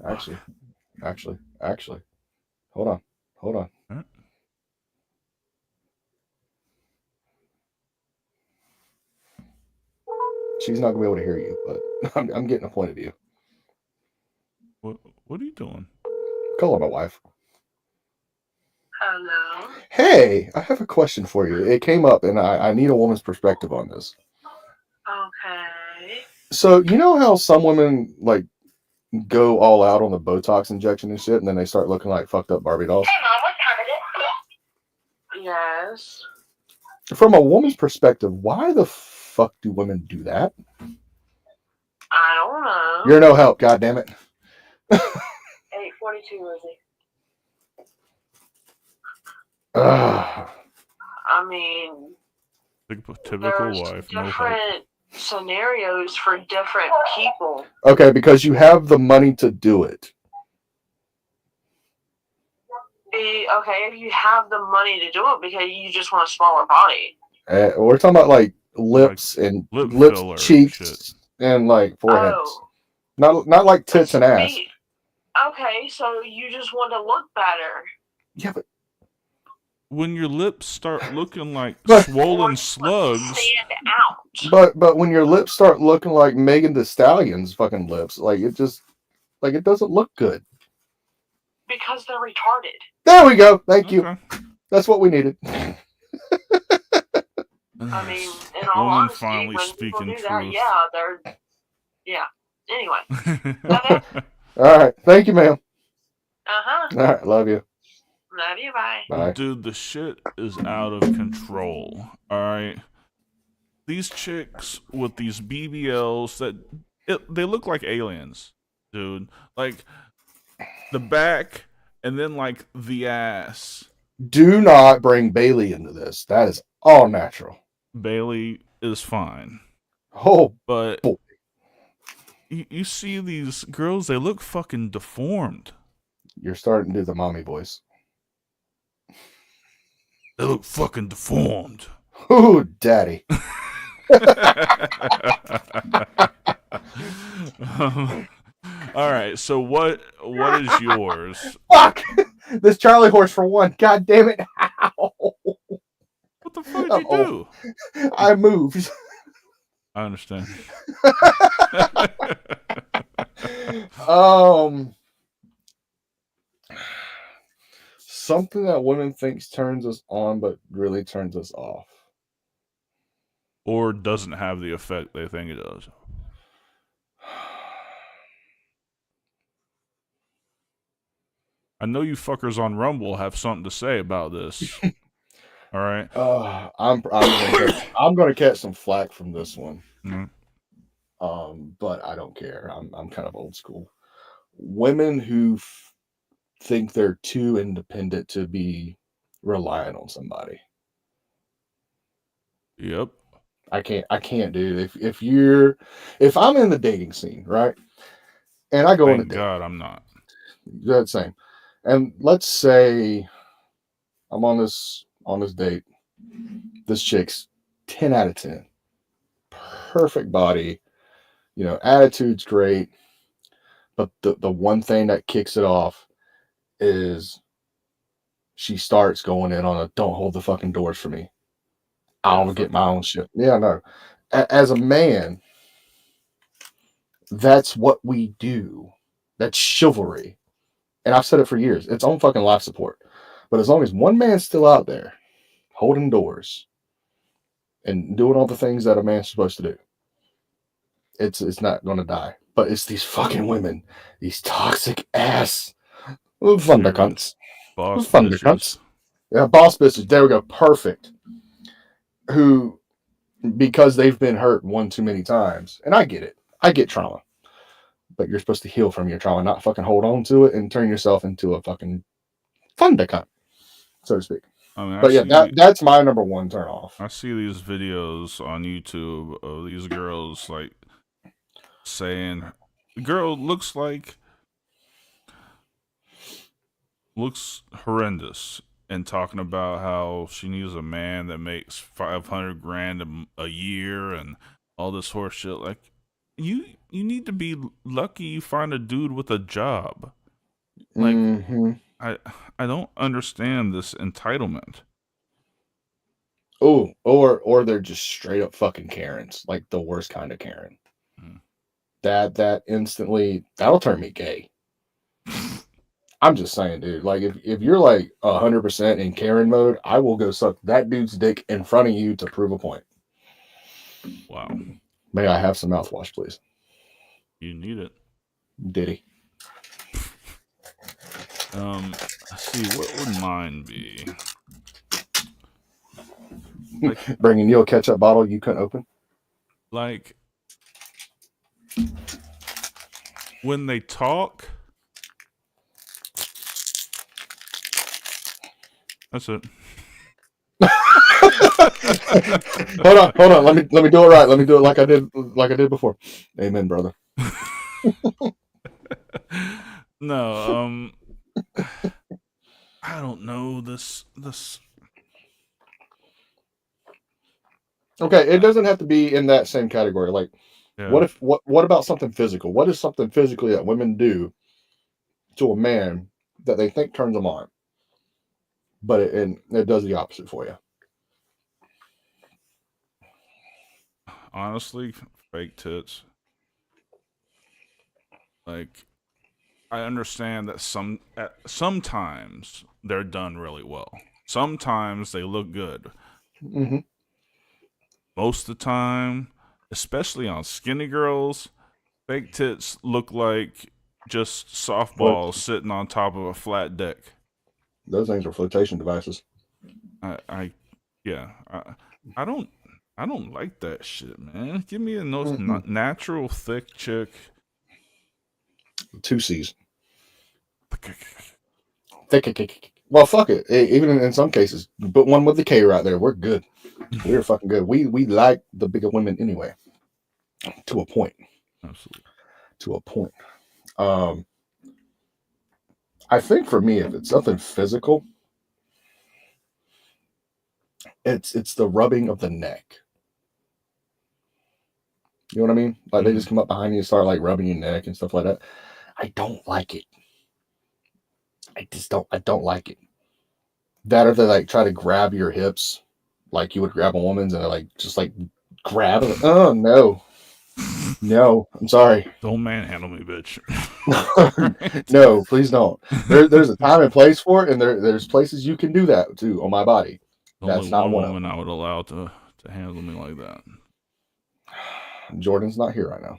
Speaker 4: Actually, hold on.
Speaker 2: Huh?
Speaker 4: She's not gonna be able to hear you, but I'm getting a point of view.
Speaker 2: What are you doing?
Speaker 4: Call her my wife.
Speaker 6: Hello.
Speaker 4: Hey, I have a question for you. It came up, and I need a woman's perspective on this.
Speaker 6: Okay.
Speaker 4: So, you know how some women, like, go all out on the Botox injection and shit, and then they start looking like fucked up Barbie dolls?
Speaker 6: Hey, Mom, what time is it? Yes.
Speaker 4: From a woman's perspective, why the fuck do women do that?
Speaker 6: I don't know.
Speaker 4: You're no help, goddammit.
Speaker 6: 8:42, Lizzie.
Speaker 4: Ugh.
Speaker 6: I mean,
Speaker 2: Typical
Speaker 6: there's
Speaker 2: wife, no help.
Speaker 6: different scenarios for different people.
Speaker 4: Okay, because you have the money to do it.
Speaker 6: Okay, if you have the money to do it because you just want a smaller body.
Speaker 4: We're talking about like lips and lips, cheeks, and like foreheads.
Speaker 6: Oh.
Speaker 4: Not like tits and ass.
Speaker 6: Okay, so you just want to look better.
Speaker 4: Yeah, but
Speaker 2: when your lips start looking like swollen slugs,
Speaker 6: stand out.
Speaker 4: But when your lips start looking like Megan Thee Stallion's fucking lips, like it just like it doesn't look good.
Speaker 6: Because they're retarded.
Speaker 4: There we go. Thank you. That's what we needed.
Speaker 6: I mean, in all
Speaker 2: Woman
Speaker 6: honesty,
Speaker 2: finally
Speaker 6: when people
Speaker 2: speaking
Speaker 6: do that,
Speaker 2: truth.
Speaker 6: yeah, yeah. Anyway, that it?
Speaker 4: All right. Thank you, ma'am.
Speaker 6: Uh-huh.
Speaker 4: All right. Love you.
Speaker 6: Love you, bye.
Speaker 4: Bye.
Speaker 2: Dude, the shit is out of control. All right. These chicks with these BBLs they look like aliens, dude. Like the back and then like the ass.
Speaker 4: Do not bring Bailey into this. That is all natural.
Speaker 2: Bailey is fine.
Speaker 4: Oh,
Speaker 2: But
Speaker 4: boy.
Speaker 2: you see these girls, they look fucking deformed.
Speaker 4: You're starting to do the mommy voice.
Speaker 2: They look fucking deformed.
Speaker 4: Ooh, daddy.
Speaker 2: All right, so what is yours?
Speaker 4: Fuck! This Charlie horse for one. God damn it. Ow.
Speaker 2: What the fuck did you do?
Speaker 4: I moved.
Speaker 2: I understand.
Speaker 4: Something that women thinks turns us on, but really turns us off.
Speaker 2: Or doesn't have the effect they think it does. I know you fuckers on Rumble have something to say about this. All right.
Speaker 4: I'm gonna catch some flack from this one.
Speaker 2: Mm-hmm.
Speaker 4: But I don't care. I'm kind of old school. Women who think they're too independent to be relying on somebody.
Speaker 2: Yep.
Speaker 4: I can't do it. If I'm in the dating scene, right? And I go on a
Speaker 2: Thank
Speaker 4: date.
Speaker 2: God I'm not.
Speaker 4: That's same. And let's say I'm on this date. This chick's 10 out of 10. Perfect body, attitude's great. But the one thing that kicks it off is she starts going in on a don't hold the fucking doors for me. I'll get my own shit. Yeah, no. As a man, that's what we do. That's chivalry. And I've said it for years. It's on fucking life support. But as long as one man's still out there holding doors and doing all the things that a man's supposed to do, it's not going to die. But it's these fucking women, these toxic ass thunder cunts.
Speaker 2: Boss
Speaker 4: Thunder
Speaker 2: bitches.
Speaker 4: cunts. Yeah, boss bitches. There we go. Perfect. Who, because they've been hurt one too many times, and I get it. I get trauma. But you're supposed to heal from your trauma, not fucking hold on to it and turn yourself into a fucking thunder cunt, so to speak.
Speaker 2: I mean,
Speaker 4: But that's my number one turn off.
Speaker 2: I see these videos on YouTube of these girls like saying the girl looks horrendous and talking about how she needs a man that makes 500 grand a year and all this horse shit. Like you need to be lucky you find a dude with a job. Like I don't understand this entitlement.
Speaker 4: Oh, or they're just straight up fucking Karens, like the worst kind of Karen. That instantly that'll turn me gay. I'm just saying, dude. Like if you're like 100% in Karen mode, I will go suck that dude's dick in front of you to prove a point.
Speaker 2: Wow.
Speaker 4: May I have some mouthwash, please?
Speaker 2: You need it.
Speaker 4: Diddy.
Speaker 2: Let's see, what would mine be?
Speaker 4: Like, bringing you a ketchup bottle you couldn't open?
Speaker 2: Like, when they talk, that's it.
Speaker 4: Hold on. Let me do it right. Let me do it like I did before. Amen, brother.
Speaker 2: No, I don't know this.
Speaker 4: Okay, it doesn't have to be in that same category. Like,
Speaker 2: Yeah.
Speaker 4: what about something physical? What is something physically that women do to a man that they think turns them on, but it does the opposite for you?
Speaker 2: Honestly, fake tits. Like, I understand that sometimes they're done really well. Sometimes they look good.
Speaker 4: Mm-hmm.
Speaker 2: most of the time, especially on skinny girls, fake tits look like just softballs sitting on top of a flat deck.
Speaker 4: Those things are flotation devices.
Speaker 2: Yeah, I don't like that shit, man. Give me a nice natural thick chick.
Speaker 4: 2 C's. Thick. Well, fuck it. Even in some cases, put one with the K right there. We're good. We're fucking good. We like the bigger women anyway. To a point.
Speaker 2: Absolutely.
Speaker 4: To a point. I think for me, if it's something physical, it's the rubbing of the neck. You know what I mean? Like they just come up behind you and start like rubbing your neck and stuff like that. I don't like it. I don't like it. That or they like try to grab your hips like you would grab a woman's and like just like grab it. Oh no. No, I'm sorry.
Speaker 2: Don't manhandle me, bitch.
Speaker 4: No, please don't. There's a time and place for it, and there's places you can do that too on my body. That's
Speaker 2: Only
Speaker 4: not
Speaker 2: one
Speaker 4: one of
Speaker 2: woman
Speaker 4: them.
Speaker 2: I would allow to handle me like that.
Speaker 4: Jordan's not here right now.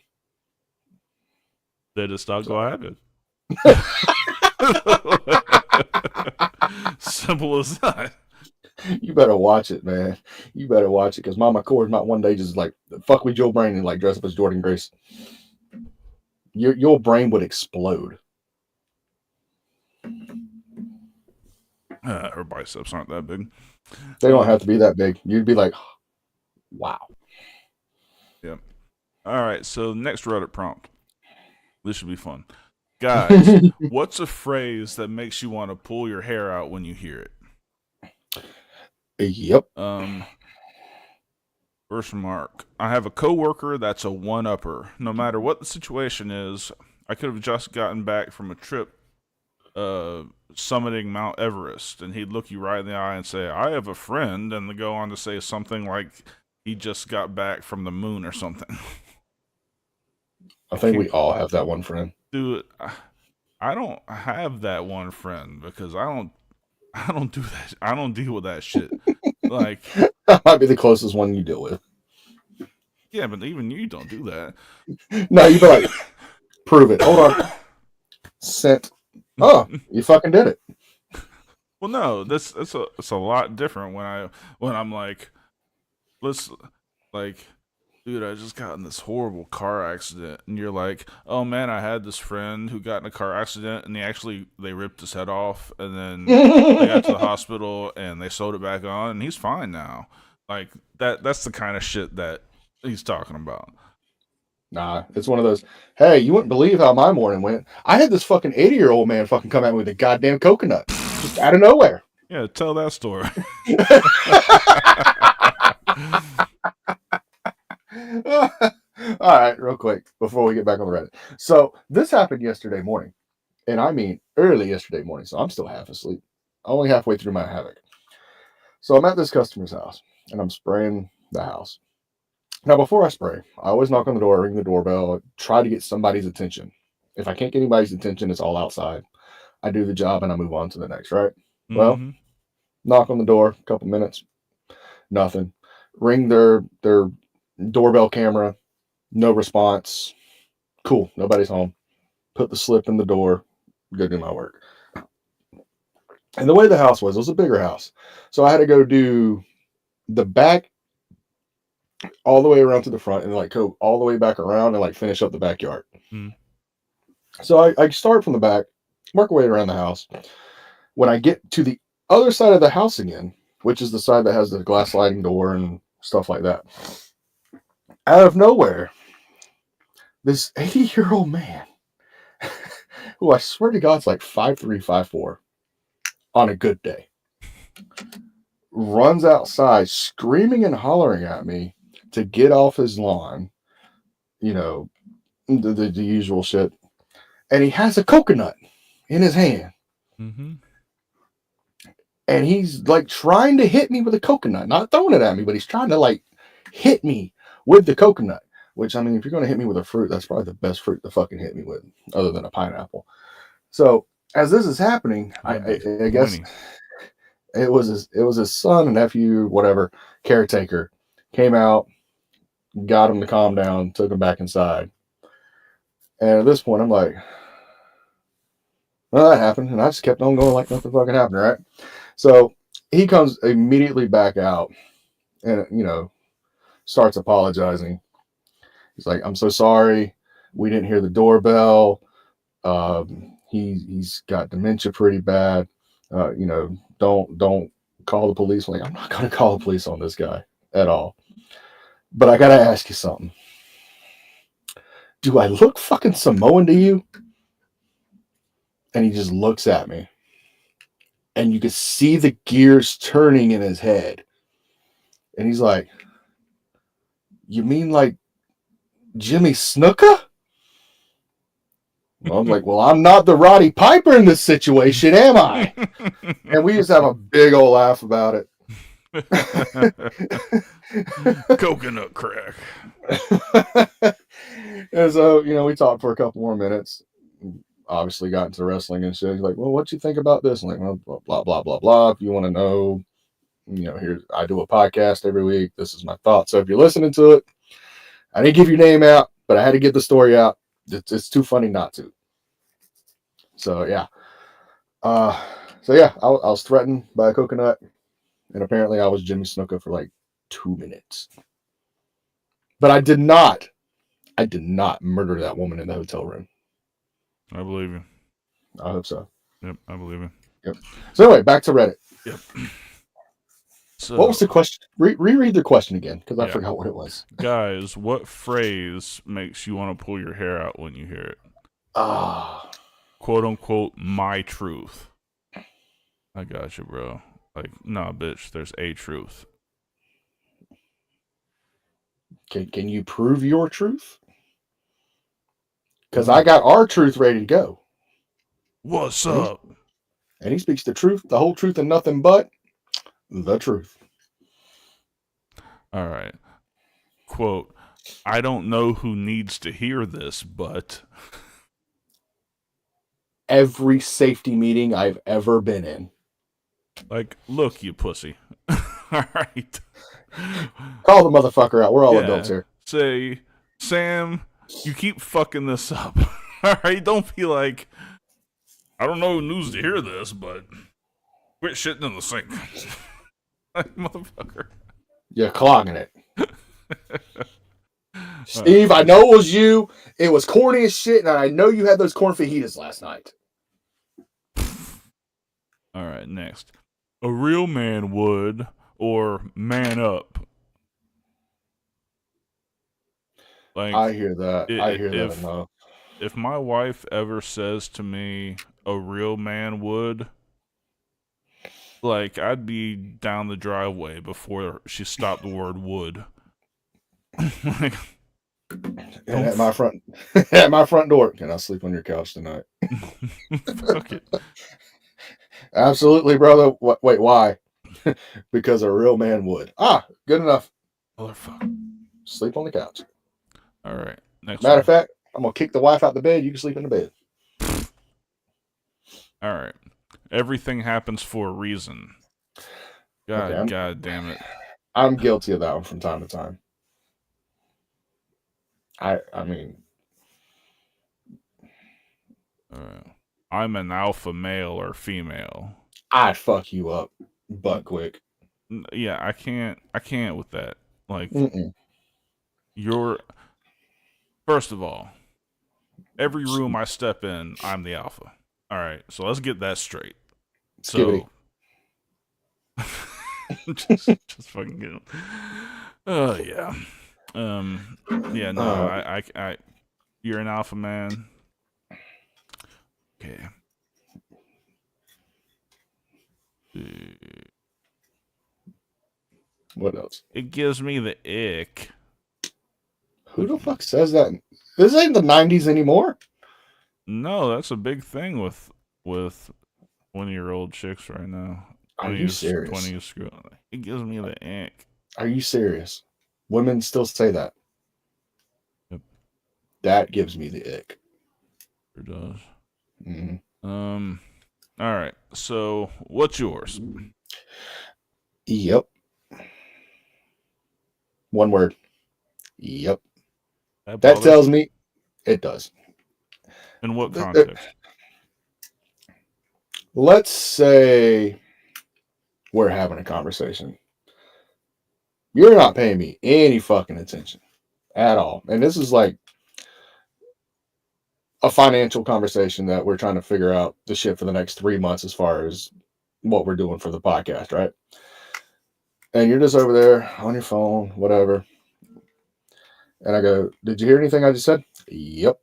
Speaker 2: They just not go have it. Simple as that.
Speaker 4: You better watch it, man. You better watch it because Mama Cordz might one day just like fuck with your brain and like dress up as Jordan Grace. Your brain would explode.
Speaker 2: Her biceps aren't that big.
Speaker 4: They don't have to be that big. You'd be like, wow.
Speaker 2: Yep. All right. So next Reddit prompt. This should be fun, guys. What's a phrase that makes you want to pull your hair out when you hear it?
Speaker 4: Yep.
Speaker 2: First remark. I have a coworker that's a one-upper. No matter what the situation is, I could have just gotten back from a trip summiting Mount Everest, and he'd look you right in the eye and say, I have a friend, and then go on to say something like he just got back from the moon or something.
Speaker 4: I think we all have that one friend.
Speaker 2: Dude, I don't have that one friend because I don't do that. I don't deal with that shit. Like,
Speaker 4: that might be the closest one you deal with.
Speaker 2: Yeah, but even you don't do that.
Speaker 4: No, you'd be like, prove it. Hold on. Sent. Oh, you fucking did it.
Speaker 2: Well, no, it's a lot different when I'm like, dude, I just got in this horrible car accident, and you're like, oh man, I had this friend who got in a car accident, and they ripped his head off, and then they got to the hospital, and they sewed it back on, and he's fine now. Like that's the kind of shit that he's talking about.
Speaker 4: Nah, it's one of those, hey, you wouldn't believe how my morning went. I had this fucking 80-year-old man fucking come at me with a goddamn coconut. Just out of nowhere.
Speaker 2: Yeah, tell that story.
Speaker 4: All right, real quick, before we get back on the Reddit. So this happened yesterday morning. And I mean early yesterday morning, so I'm still half asleep. Only halfway through my Havoc. So I'm at this customer's house, and I'm spraying the house. Now, before I spray, I always knock on the door, ring the doorbell, try to get somebody's attention. If I can't get anybody's attention, it's all outside. I do the job, and I move on to the next, right? Mm-hmm. Well, knock on the door, a couple minutes, nothing. Ring their doorbell camera, no response. Cool, nobody's home. Put the slip in the door, go do my work. And the way the house was, it was a bigger house. So I had to go do the back all the way around to the front and like go all the way back around and like finish up the backyard. So I start from the back, work my way around the house. When I get to the other side of the house again, which is the side that has the glass sliding door and stuff like that, out of nowhere, this 80-year-old man, who I swear to God's like 5'3", 5'4", on a good day, runs outside screaming and hollering at me to get off his lawn, you know, the usual shit. And he has a coconut in his hand. Mm-hmm. And he's like trying to hit me with a coconut, not throwing it at me, but he's trying to like hit me with the coconut. Which, I mean, if you're going to hit me with a fruit, that's probably the best fruit to fucking hit me with, other than a pineapple. So as this is happening, I guess it was his son, nephew, whatever, caretaker, Came out, got him to calm down, took him back inside. And at this point, I'm like, well, that happened. And I just kept on going like nothing fucking happened, right? So he comes immediately back out and, starts apologizing. He's like, I'm so sorry. We didn't hear the doorbell. He's got dementia pretty bad. Don't call the police. I'm like, I'm not going to call the police on this guy at all. But I got to ask you something. Do I look fucking Samoan to you? And he just looks at me. And you can see the gears turning in his head. And he's like, you mean like Jimmy Snuka? Well, I'm like, well, I'm not the Roddy Piper in this situation, am I? And we just have a big old laugh about it.
Speaker 2: Coconut crack.
Speaker 4: And so, we talked for a couple more minutes. Obviously got into wrestling and shit. He's like, well, what you think about this? I'm like, well, blah, blah, blah, blah. If you want to know, here, I do a podcast every week. This is my thoughts. So if you're listening to it, I didn't give your name out, but I had to get the story out. It's too funny not to. So, yeah. I was threatened by a coconut. And apparently I was Jimmy Snuka for like 2 minutes. But I did not murder that woman in the hotel room.
Speaker 2: I believe you.
Speaker 4: I hope so.
Speaker 2: Yep, I believe you.
Speaker 4: Yep. So anyway, back to Reddit.
Speaker 2: Yep. So,
Speaker 4: what was the question? Reread the question again, because I forgot what it was.
Speaker 2: Guys, what phrase makes you want to pull your hair out when you hear it? Quote unquote, my truth. I got you, bro. Like, nah, bitch, there's a truth.
Speaker 4: Can you prove your truth? Because I got our truth ready to go.
Speaker 2: What's up?
Speaker 4: And he speaks the truth, the whole truth, and nothing but the truth.
Speaker 2: All right. Quote, I don't know who needs to hear this, but...
Speaker 4: Every safety meeting I've ever been in.
Speaker 2: Like, look, you pussy. All right.
Speaker 4: Call the motherfucker out. We're all adults here.
Speaker 2: Say, Sam, you keep fucking this up. All right? Don't be like, I don't know who needs to hear this, but quit shitting in the sink. Like, motherfucker.
Speaker 4: You're clogging it. Steve, I know it was you. It was corny as shit, and I know you had those corn fajitas last night.
Speaker 2: All right, next. A real man would, or man up. Like,
Speaker 4: I hear that. I hear that enough.
Speaker 2: If my wife ever says to me, a real man would, like, I'd be down the driveway before she stopped the word would. Like,
Speaker 4: and at my front door. Can I sleep on your couch tonight?
Speaker 2: Fuck it.
Speaker 4: Absolutely, brother. Wait, why? Because a real man would. Good enough.
Speaker 2: Motherfucker.
Speaker 4: Sleep on the couch.
Speaker 2: All right. Next
Speaker 4: Matter
Speaker 2: one.
Speaker 4: of fact, I'm going to kick the wife out the bed. You can sleep in the bed.
Speaker 2: All right. Everything happens for a reason. God damn it.
Speaker 4: I'm guilty of that one from time to time. I mean.
Speaker 2: I'm an alpha male or female.
Speaker 4: I'd fuck you up butt quick.
Speaker 2: Yeah, I can't with that. Like, first of all, every room I step in, I'm the alpha. All right, so let's get that straight. So, just fucking get him. Oh yeah, yeah. No, I, you're an alpha man. Okay.
Speaker 4: What else?
Speaker 2: It gives me the ick.
Speaker 4: Who the fuck says that? This ain't the 90s anymore.
Speaker 2: No, that's a big thing with 20-year-old chicks right now.
Speaker 4: Are you serious?
Speaker 2: 20 is screw. It gives me the ick.
Speaker 4: Are you serious? Women still say that.
Speaker 2: Yep.
Speaker 4: That gives me the ick.
Speaker 2: It does.
Speaker 4: Mm-hmm.
Speaker 2: All right. So, what's yours?
Speaker 4: Yep. One word. Yep. That
Speaker 2: bothers
Speaker 4: tells
Speaker 2: you?
Speaker 4: me it does.
Speaker 2: In what
Speaker 4: Th-
Speaker 2: context?
Speaker 4: Let's say we're having a conversation. You're not paying me any fucking attention at all. And this is like a financial conversation that we're trying to figure out the shit for the next 3 months as far as what we're doing for the podcast, right? And you're just over there on your phone, whatever. And I go, did you hear anything I just said? Yep.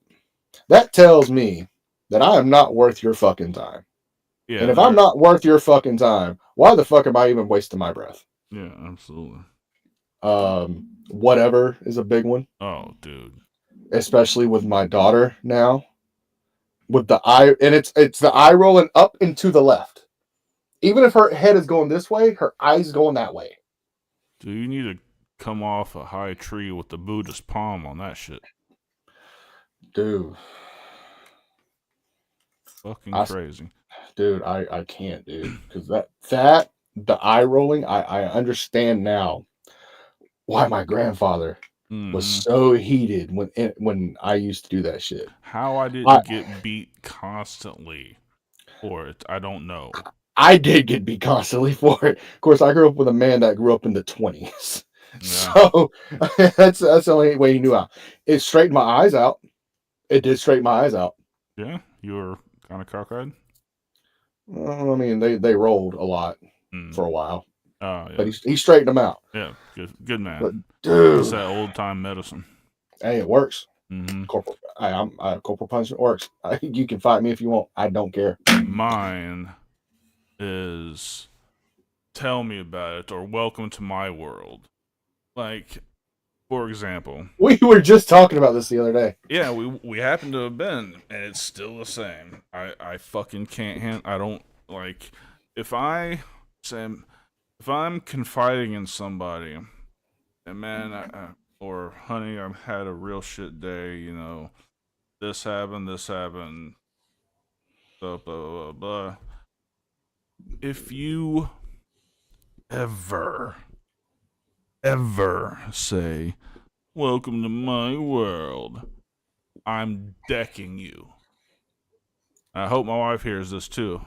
Speaker 4: That tells me that I am not worth your fucking time.
Speaker 2: Yeah.
Speaker 4: And if I'm not worth your fucking time, why the fuck am I even wasting my breath?
Speaker 2: Yeah, absolutely.
Speaker 4: Whatever is a big one.
Speaker 2: Oh, dude.
Speaker 4: Especially with my daughter now. With the eye, and it's the eye rolling up and to the left. Even if her head is going this way, her eye's going that way.
Speaker 2: Dude, you need to come off a high tree with the Buddhist palm on that shit.
Speaker 4: Dude.
Speaker 2: Fucking crazy.
Speaker 4: Dude, I can't, dude. Because that the eye rolling, I understand now why my grandfather was so heated when I used to do that shit.
Speaker 2: How I didn't get beat constantly for it, I don't know.
Speaker 4: I did get beat constantly for it. Of course, I grew up with a man that grew up in the 20s. Yeah. So that's the only way he knew how. It straightened my eyes out. It did straighten my eyes out.
Speaker 2: Yeah? You were kind of cockeyed?
Speaker 4: Well, I mean, they rolled a lot for a while.
Speaker 2: Oh, yeah.
Speaker 4: But he straightened them out.
Speaker 2: Yeah, good man.
Speaker 4: But, dude.
Speaker 2: It's that old time medicine.
Speaker 4: Hey, it works.
Speaker 2: Mm-hmm.
Speaker 4: Corporal punishment works. You can fight me if you want. I don't care.
Speaker 2: Mine is tell me about it or welcome to my world. Like, for example,
Speaker 4: we were just talking about this the other day.
Speaker 2: Yeah, we happen to have been, and it's still the same. I fucking can't I don't like if I'm confiding in somebody, and man, or honey, I've had a real shit day. You know, this happened, blah blah blah blah. If you ever say, welcome to my world, I'm decking you. I hope my wife hears this too.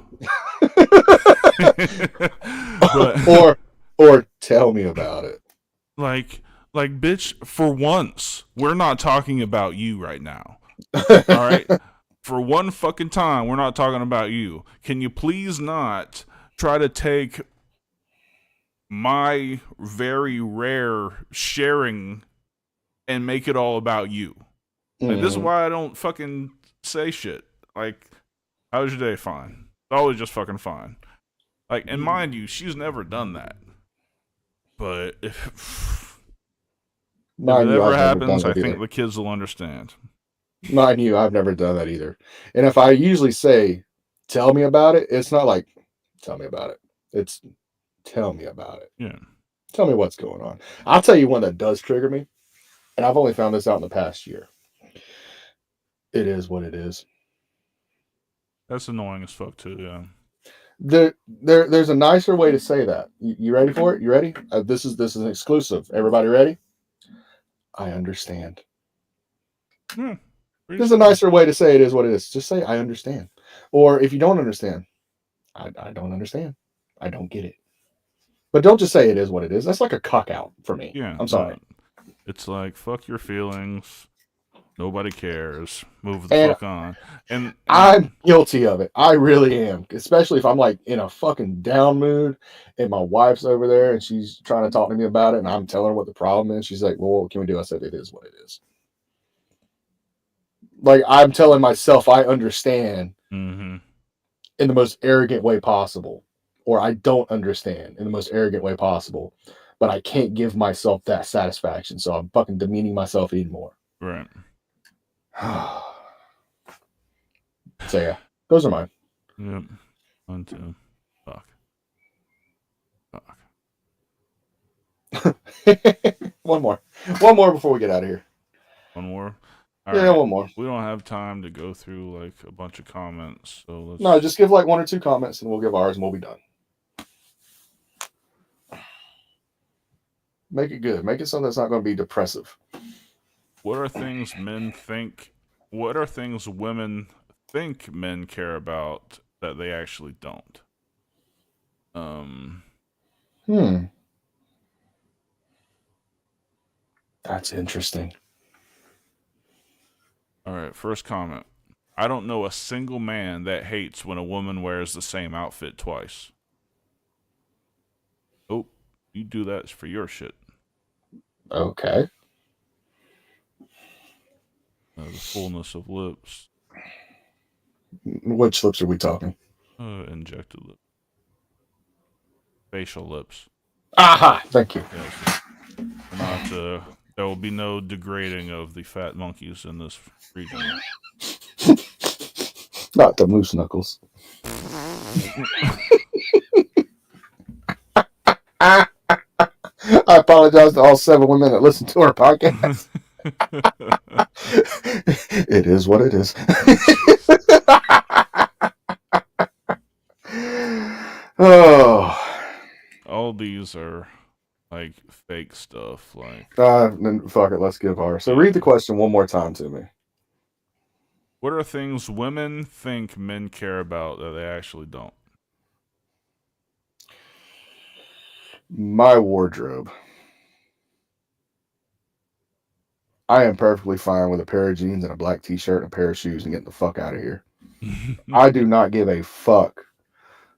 Speaker 4: But, or tell me about it.
Speaker 2: Like, bitch, for once, we're not talking about you right now. All right? For one fucking time, we're not talking about you. Can you please not try to take my very rare sharing and make it all about you? Like, this is why I don't fucking say shit. Like, how was your day? Fine. It's always just fucking fine. Like, and mind you, she's never done that. But if it ever happens, I think the kids will understand.
Speaker 4: Mind you, I've never done that either. And if I usually say, tell me about it, it's not like, tell me about it. It's, tell me about it.
Speaker 2: Yeah.
Speaker 4: Tell me what's going on. I'll tell you one that does trigger me. And I've only found this out in the past year. It is what it is.
Speaker 2: That's annoying as fuck too, yeah.
Speaker 4: There's a nicer way to say that. You ready for it? You ready? This is an exclusive. Everybody ready? I understand. There's a nicer way to say it is what it is. Just say I understand. Or if you don't understand, I don't understand. I don't get it. But don't just say it is what it is. That's like a cock out for me.
Speaker 2: Yeah.
Speaker 4: I'm sorry.
Speaker 2: It's like, fuck your feelings. Nobody cares. Move the fuck on. And
Speaker 4: I'm guilty of it. I really am. Especially if I'm like in a fucking down mood and my wife's over there and she's trying to talk to me about it and I'm telling her what the problem is. She's like, well, what can we do? I said, it is what it is. Like, I'm telling myself I understand in the most arrogant way possible. Or I don't understand in the most arrogant way possible. But I can't give myself that satisfaction. So I'm fucking demeaning myself even more.
Speaker 2: Right.
Speaker 4: So yeah, those are mine.
Speaker 2: Yep. 1, 2. Fuck.
Speaker 4: One more before we get out of here.
Speaker 2: One more.
Speaker 4: All right. One more.
Speaker 2: We don't have time to go through like a bunch of comments, so let's.
Speaker 4: No, just give like 1 or 2 comments, and we'll give ours, and we'll be done. Make it good. Make it something that's not going to be depressive.
Speaker 2: What are things men think? What are things women think men care about that they actually don't?
Speaker 4: Hmm. That's interesting.
Speaker 2: All right, first comment. I don't know a single man that hates when a woman wears the same outfit twice. Oh, you do that for your shit.
Speaker 4: Okay.
Speaker 2: The fullness of lips.
Speaker 4: Which lips are we talking?
Speaker 2: Injected lip. Facial lips.
Speaker 4: Aha! Thank you.
Speaker 2: Yes. Not, there will be no degrading of the fat monkeys in this region.
Speaker 4: Not the moose knuckles. I apologize to all 7 women that listen to our podcast. It is what it is. Oh.
Speaker 2: All these are like fake stuff. Like,
Speaker 4: Then fuck it. Let's give our. So read the question one more time to me.
Speaker 2: what are things women think men care about that they actually don't?
Speaker 4: My wardrobe. I am perfectly fine with a pair of jeans and a black t-shirt and a pair of shoes and getting the fuck out of here. I do not give a fuck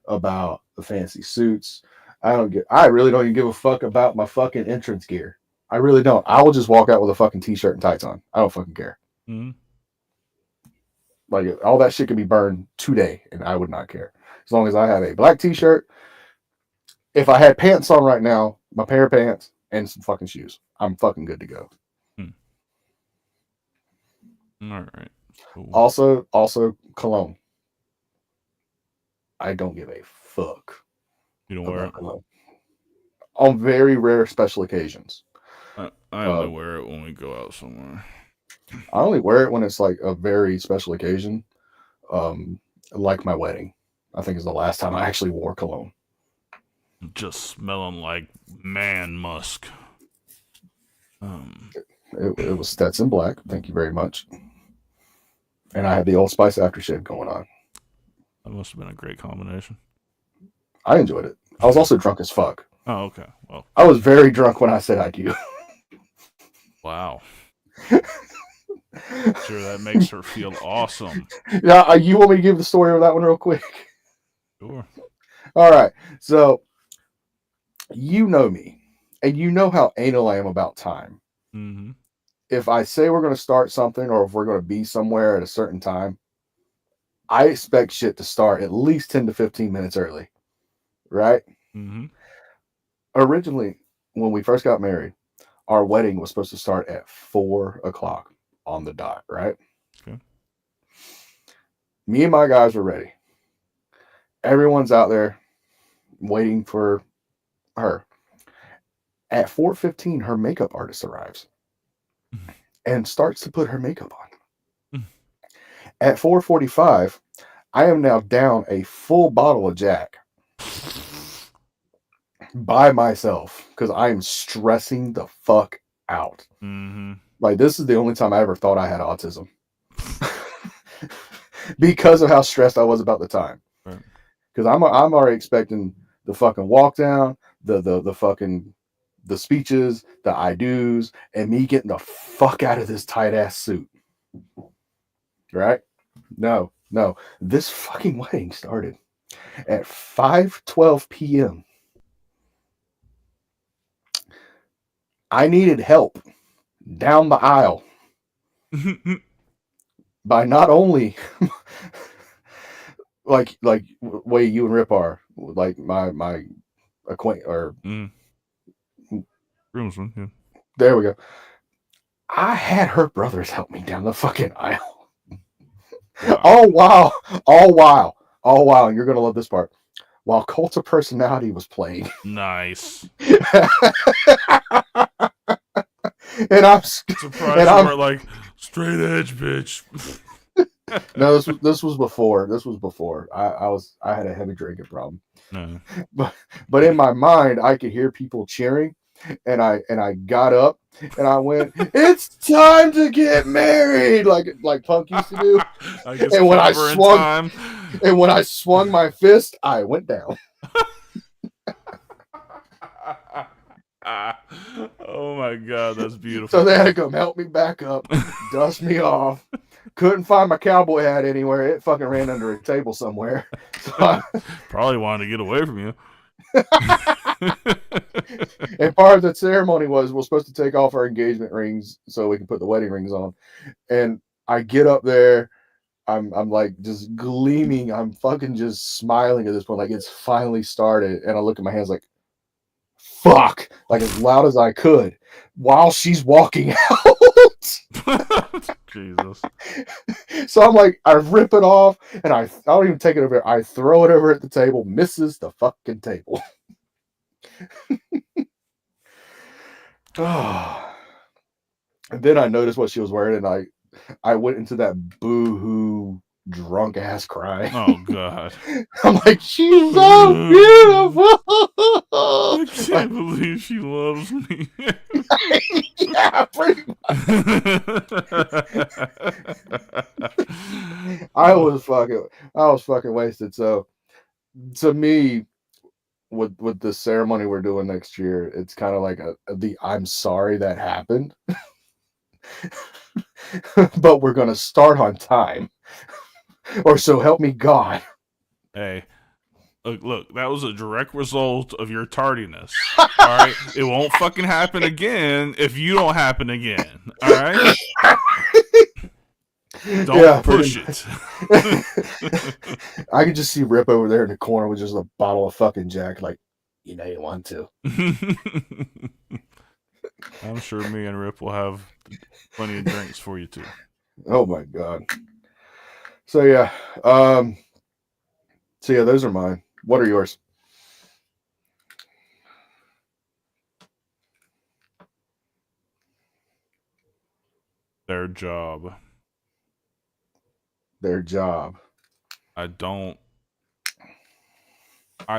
Speaker 4: about the fancy suits. I really don't even give a fuck about my fucking entrance gear. I really don't. I will just walk out with a fucking t-shirt and tights on. I don't fucking care.
Speaker 2: Mm-hmm.
Speaker 4: Like, all that shit could be burned today and I would not care. As long as I have a black t-shirt. If I had pants on right now, my pair of pants and some fucking shoes, I'm fucking good to go.
Speaker 2: All right. Cool.
Speaker 4: Also cologne. I don't give a fuck.
Speaker 2: You don't wear it?
Speaker 4: Cologne. On very rare special occasions.
Speaker 2: I only wear it when we go out somewhere.
Speaker 4: I only wear it when it's like a very special occasion. Like my wedding. I think is the last time I actually wore cologne.
Speaker 2: Just smelling like man musk.
Speaker 4: It was Stetson Black. Thank you very much. And I had the Old Spice aftershave going on.
Speaker 2: That must have been a great combination.
Speaker 4: I enjoyed it. I was also drunk as fuck.
Speaker 2: Oh, okay. Well,
Speaker 4: I was very drunk when I said I do.
Speaker 2: wow. Sure, that makes her feel awesome.
Speaker 4: Yeah, you want me to give the story of that one real quick?
Speaker 2: Sure.
Speaker 4: All right. So, you know me, and you know how anal I am about time.
Speaker 2: Mm-hmm.
Speaker 4: If I say we're going to start something or if we're going to be somewhere at a certain time, I expect shit to start at least 10 to 15 minutes early. Right?
Speaker 2: Mm-hmm.
Speaker 4: Originally, when we first got married, our wedding was supposed to start at 4:00 on the dot, right?
Speaker 2: Okay.
Speaker 4: Me and my guys were ready. Everyone's out there waiting for her. At 4:15, her makeup artist arrives and starts to put her makeup on. At 4:45, I am now down a full bottle of Jack by myself because I am stressing the fuck out.
Speaker 2: Mm-hmm.
Speaker 4: Like, this is the only time I ever thought I had autism because of how stressed I was about the time.
Speaker 2: Right.
Speaker 4: Because I'm already expecting the fucking walk down, the fucking the speeches, the I do's, and me getting the fuck out of this tight ass suit. Right? No. This fucking wedding started at 5:12 p.m. I needed help down the aisle by not only like way you and Rip are, like my acquaintance or
Speaker 2: groomsman, yeah.
Speaker 4: There we go. I had her brothers help me down the fucking aisle.
Speaker 2: Wow.
Speaker 4: All while, and you're gonna love this part. While Cult of Personality was playing.
Speaker 2: Nice.
Speaker 4: And I'm
Speaker 2: surprised you weren't like straight edge, bitch.
Speaker 4: No, this was before. I had a heavy drinking problem.
Speaker 2: No.
Speaker 4: But in my mind, I could hear people cheering, and I got up and I went, "It's time to get married," like Punk used to do.
Speaker 2: I guess
Speaker 4: And when I
Speaker 2: clever in
Speaker 4: swung,
Speaker 2: time.
Speaker 4: and when I swung my fist, I went down.
Speaker 2: Oh my god, that's beautiful.
Speaker 4: So they had to come help me back up, dust me off. Couldn't find my cowboy hat anywhere. It fucking ran under a table somewhere. So
Speaker 2: Probably wanted to get away from you.
Speaker 4: and part of the ceremony was we're supposed to take off our engagement rings so we can put the wedding rings on. And I get up there, I'm like just gleaming. I'm fucking just smiling at this point, like it's finally started. And I look at my hands like, fuck, like as loud as I could while she's walking out.
Speaker 2: Jesus.
Speaker 4: So I'm like, I rip it off and I don't even take it over. I throw it over at the table, misses the fucking table. And then I noticed what she was wearing, and I went into that boo-hoo drunk ass cry.
Speaker 2: Oh god.
Speaker 4: I'm like, she's so beautiful.
Speaker 2: I can't believe she loves me.
Speaker 4: Yeah, pretty much. I was fucking wasted. So to me, with the ceremony we're doing next year, it's kind of like the I'm sorry that happened. But we're gonna start on time. Or so help me God.
Speaker 2: Hey, look, that was a direct result of your tardiness. All right? It won't fucking happen again if you don't happen again. All right? Don't push it.
Speaker 4: I could just see Rip over there in the corner with just a bottle of fucking Jack, like, you know you want to.
Speaker 2: I'm sure me and Rip will have plenty of drinks for you too.
Speaker 4: Oh my god. So yeah, those are mine. What are yours?
Speaker 2: Their job.
Speaker 4: Their job.
Speaker 2: I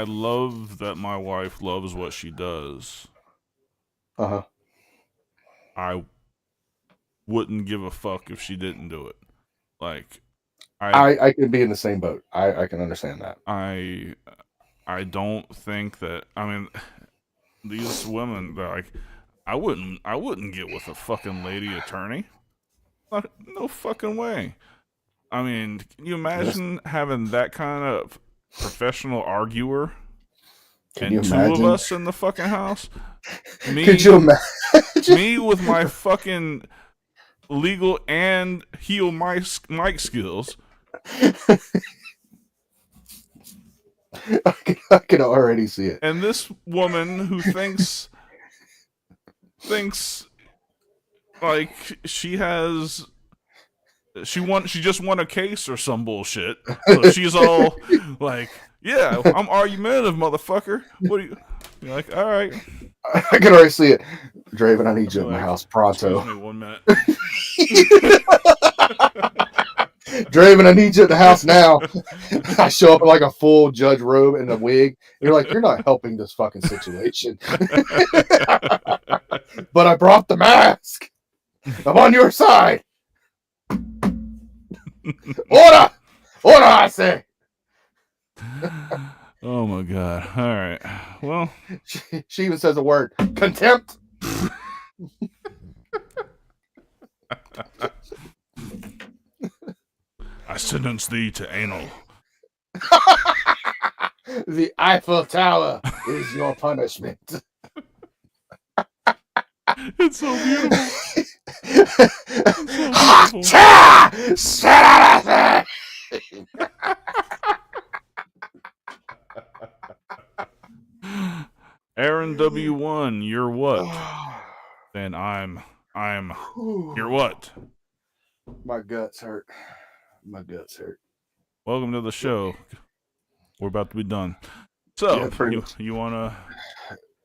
Speaker 2: love that my wife loves what she does.
Speaker 4: Uh-huh.
Speaker 2: I wouldn't give a fuck if she didn't do it. Like,
Speaker 4: I could be in the same boat. I can understand that.
Speaker 2: I don't think that. I mean, these women, they're like, I wouldn't get with a fucking lady attorney. No fucking way. I mean, can you imagine having that kind of professional arguer and two of us in the fucking house?
Speaker 4: Could you imagine?
Speaker 2: Me with my fucking legal and heel mic skills.
Speaker 4: I can already see it.
Speaker 2: And this woman who thinks like she just won a case or some bullshit. So she's all like, yeah, I'm argumentative, motherfucker. What are you? You're like, all right.
Speaker 4: I can already see it. Draven, I need you at my house pronto.
Speaker 2: Excuse me 1 minute.
Speaker 4: Draven, I need you at the house now. I show up in like a full judge robe and a wig. You're like, you're not helping this fucking situation. But I brought the mask. I'm on your side. Order! Order, I say!
Speaker 2: Oh my god. All right. Well,
Speaker 4: she even says a word. Contempt!
Speaker 2: I sentence thee to anal.
Speaker 4: The Eiffel Tower is your punishment.
Speaker 2: It's so beautiful. Aaron W1, you're what? Then I'm you're what?
Speaker 4: My guts hurt. My guts hurt.
Speaker 2: Welcome to the show. We're about to be done. So,
Speaker 4: Yeah,
Speaker 2: you wanna?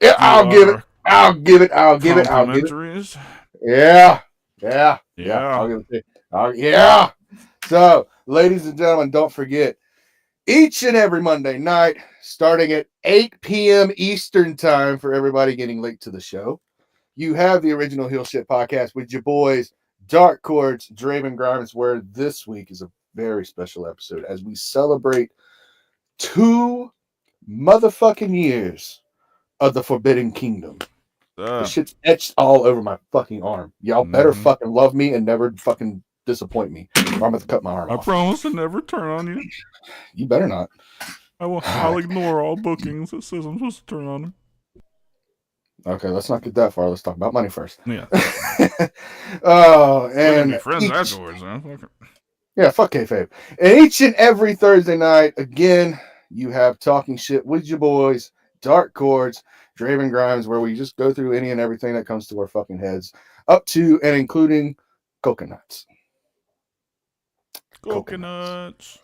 Speaker 4: Yeah, I'll give it. I'll give it.
Speaker 2: Complimentaries?
Speaker 4: Yeah. I'll give it to you. Yeah. So, ladies and gentlemen, don't forget, each and every Monday night, starting at 8 p.m. Eastern time for everybody getting late to the show. You have the original Heel Shit podcast with your boys, Dark Cordz, Draven Grimes, where this week is a very special episode as we celebrate 2 motherfucking years of the Forbidden Kingdom. The shit's etched all over my fucking arm. Y'all better fucking love me and never fucking disappoint me, or I'm going to cut my arm off.
Speaker 2: I promise to never turn on you.
Speaker 4: You better not.
Speaker 2: I'll ignore all bookings that says I'm supposed to turn on them.
Speaker 4: Okay, let's not get that far. Let's talk about money first.
Speaker 2: Yeah.
Speaker 4: Oh, and
Speaker 2: be friends afterwards, man. Fuck it.
Speaker 4: Yeah, fuck kayfabe. And each and every Thursday night, again, you have Talking Shit with your boys, Dark Cordz, Draven Grimes, where we just go through any and everything that comes to our fucking heads, up to and including coconuts.
Speaker 2: Coconuts.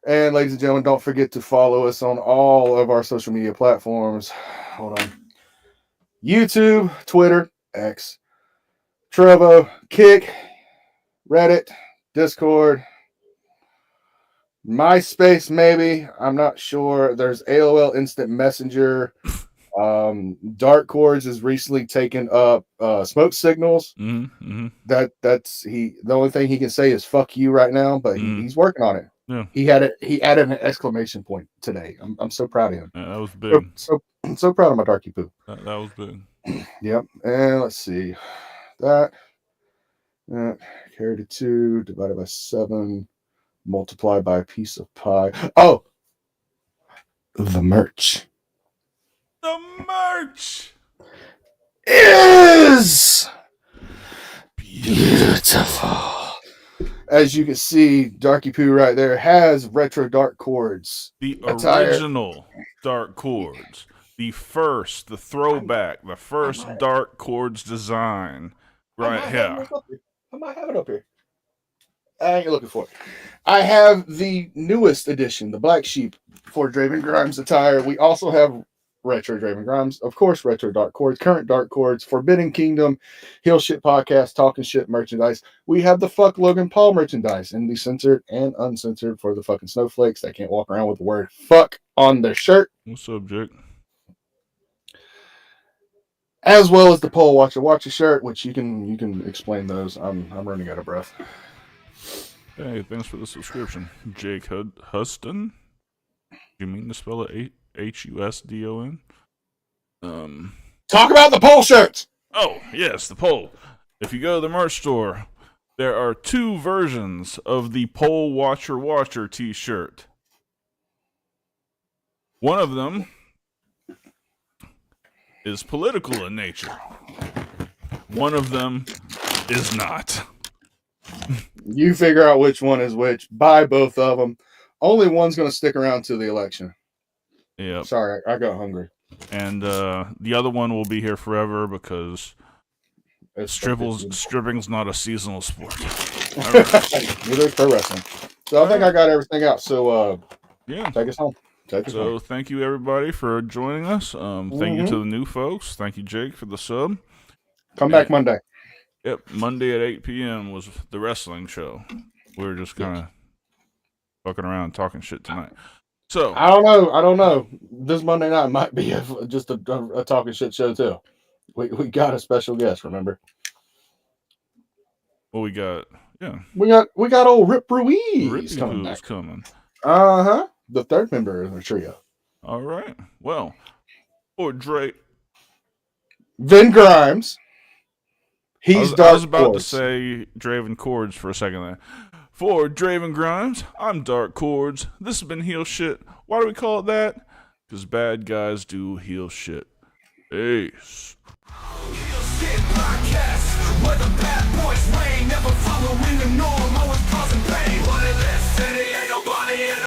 Speaker 4: And ladies and gentlemen, don't forget to follow us on all of our social media platforms. Hold on. YouTube, Twitter, X, Trevo, Kick, Reddit, Discord, MySpace, maybe. I'm not sure. There's AOL Instant Messenger. Dark Cordz has recently taken up smoke signals. That's the only thing he can say is fuck you right now, but he's working on it.
Speaker 2: Yeah.
Speaker 4: He added an exclamation point today. I'm so proud of him.
Speaker 2: Yeah, that was big.
Speaker 4: So proud of my darky poo.
Speaker 2: That was big.
Speaker 4: Yep. And let's see. That carried to 2 divided by 7 multiplied by a piece of pie. Oh, the merch.
Speaker 2: The merch
Speaker 4: is beautiful. As you can see, Darky Poo right there has retro Dark Cordz.
Speaker 2: The
Speaker 4: attire.
Speaker 2: Original Dark Cordz. The throwback, the first Dark Cordz design right here.
Speaker 4: I might have it up here. I ain't looking for it. I have the newest edition, the Black Sheep for Draven Grimes attire. We also have retro Draven Grimes, of course, retro Dark Cordz, current Dark Cordz, Forbidden Kingdom, Heel Shit podcast, Talking Shit merchandise. We have the fuck Logan Paul merchandise in the censored and uncensored for the fucking snowflakes that can't walk around with the word fuck on their shirt.
Speaker 2: What's up, Jake?
Speaker 4: As well as the Pole Watcher shirt, which you can explain those. I'm running out of breath.
Speaker 2: Hey, thanks for the subscription, Jake Huston. You mean to spell it Husdon?
Speaker 4: Talk about the Pole shirts.
Speaker 2: Oh yes, the Pole. If you go to the merch store, there are 2 versions of the Pole Watcher T-shirt. One of them is political in nature. One of them is not.
Speaker 4: You figure out which one is which. Buy both of them. Only one's going to stick around to the election.
Speaker 2: Yeah.
Speaker 4: Sorry, I got hungry.
Speaker 2: And the other one will be here forever because stripping's not a seasonal sport.
Speaker 4: Neither is pro wrestling. So I think I got everything out. So
Speaker 2: yeah,
Speaker 4: take us home.
Speaker 2: Thank you everybody for joining us. Thank you to the new folks. Thank you, Jake, for the sub.
Speaker 4: Come back Monday.
Speaker 2: Yep, Monday at 8 p.m. was the wrestling show. We were just kind of fucking around talking shit tonight. So
Speaker 4: I don't know. This Monday night might be just a talking shit show too. We got a special guest. Remember?
Speaker 2: Well, we got
Speaker 4: we got old Rip Ruiz coming back. The third member of the trio.
Speaker 2: All right. Well, or Drake.
Speaker 4: Vin Grimes. I
Speaker 2: was about to say Draven Cordz for a second there. For Draven Grimes, I'm Dark Cordz. This has been Heel Shit. Why do we call it that? Because bad guys do heel shit. Peace.
Speaker 1: Heel Shit podcast, where the bad boys reign, never following the norm.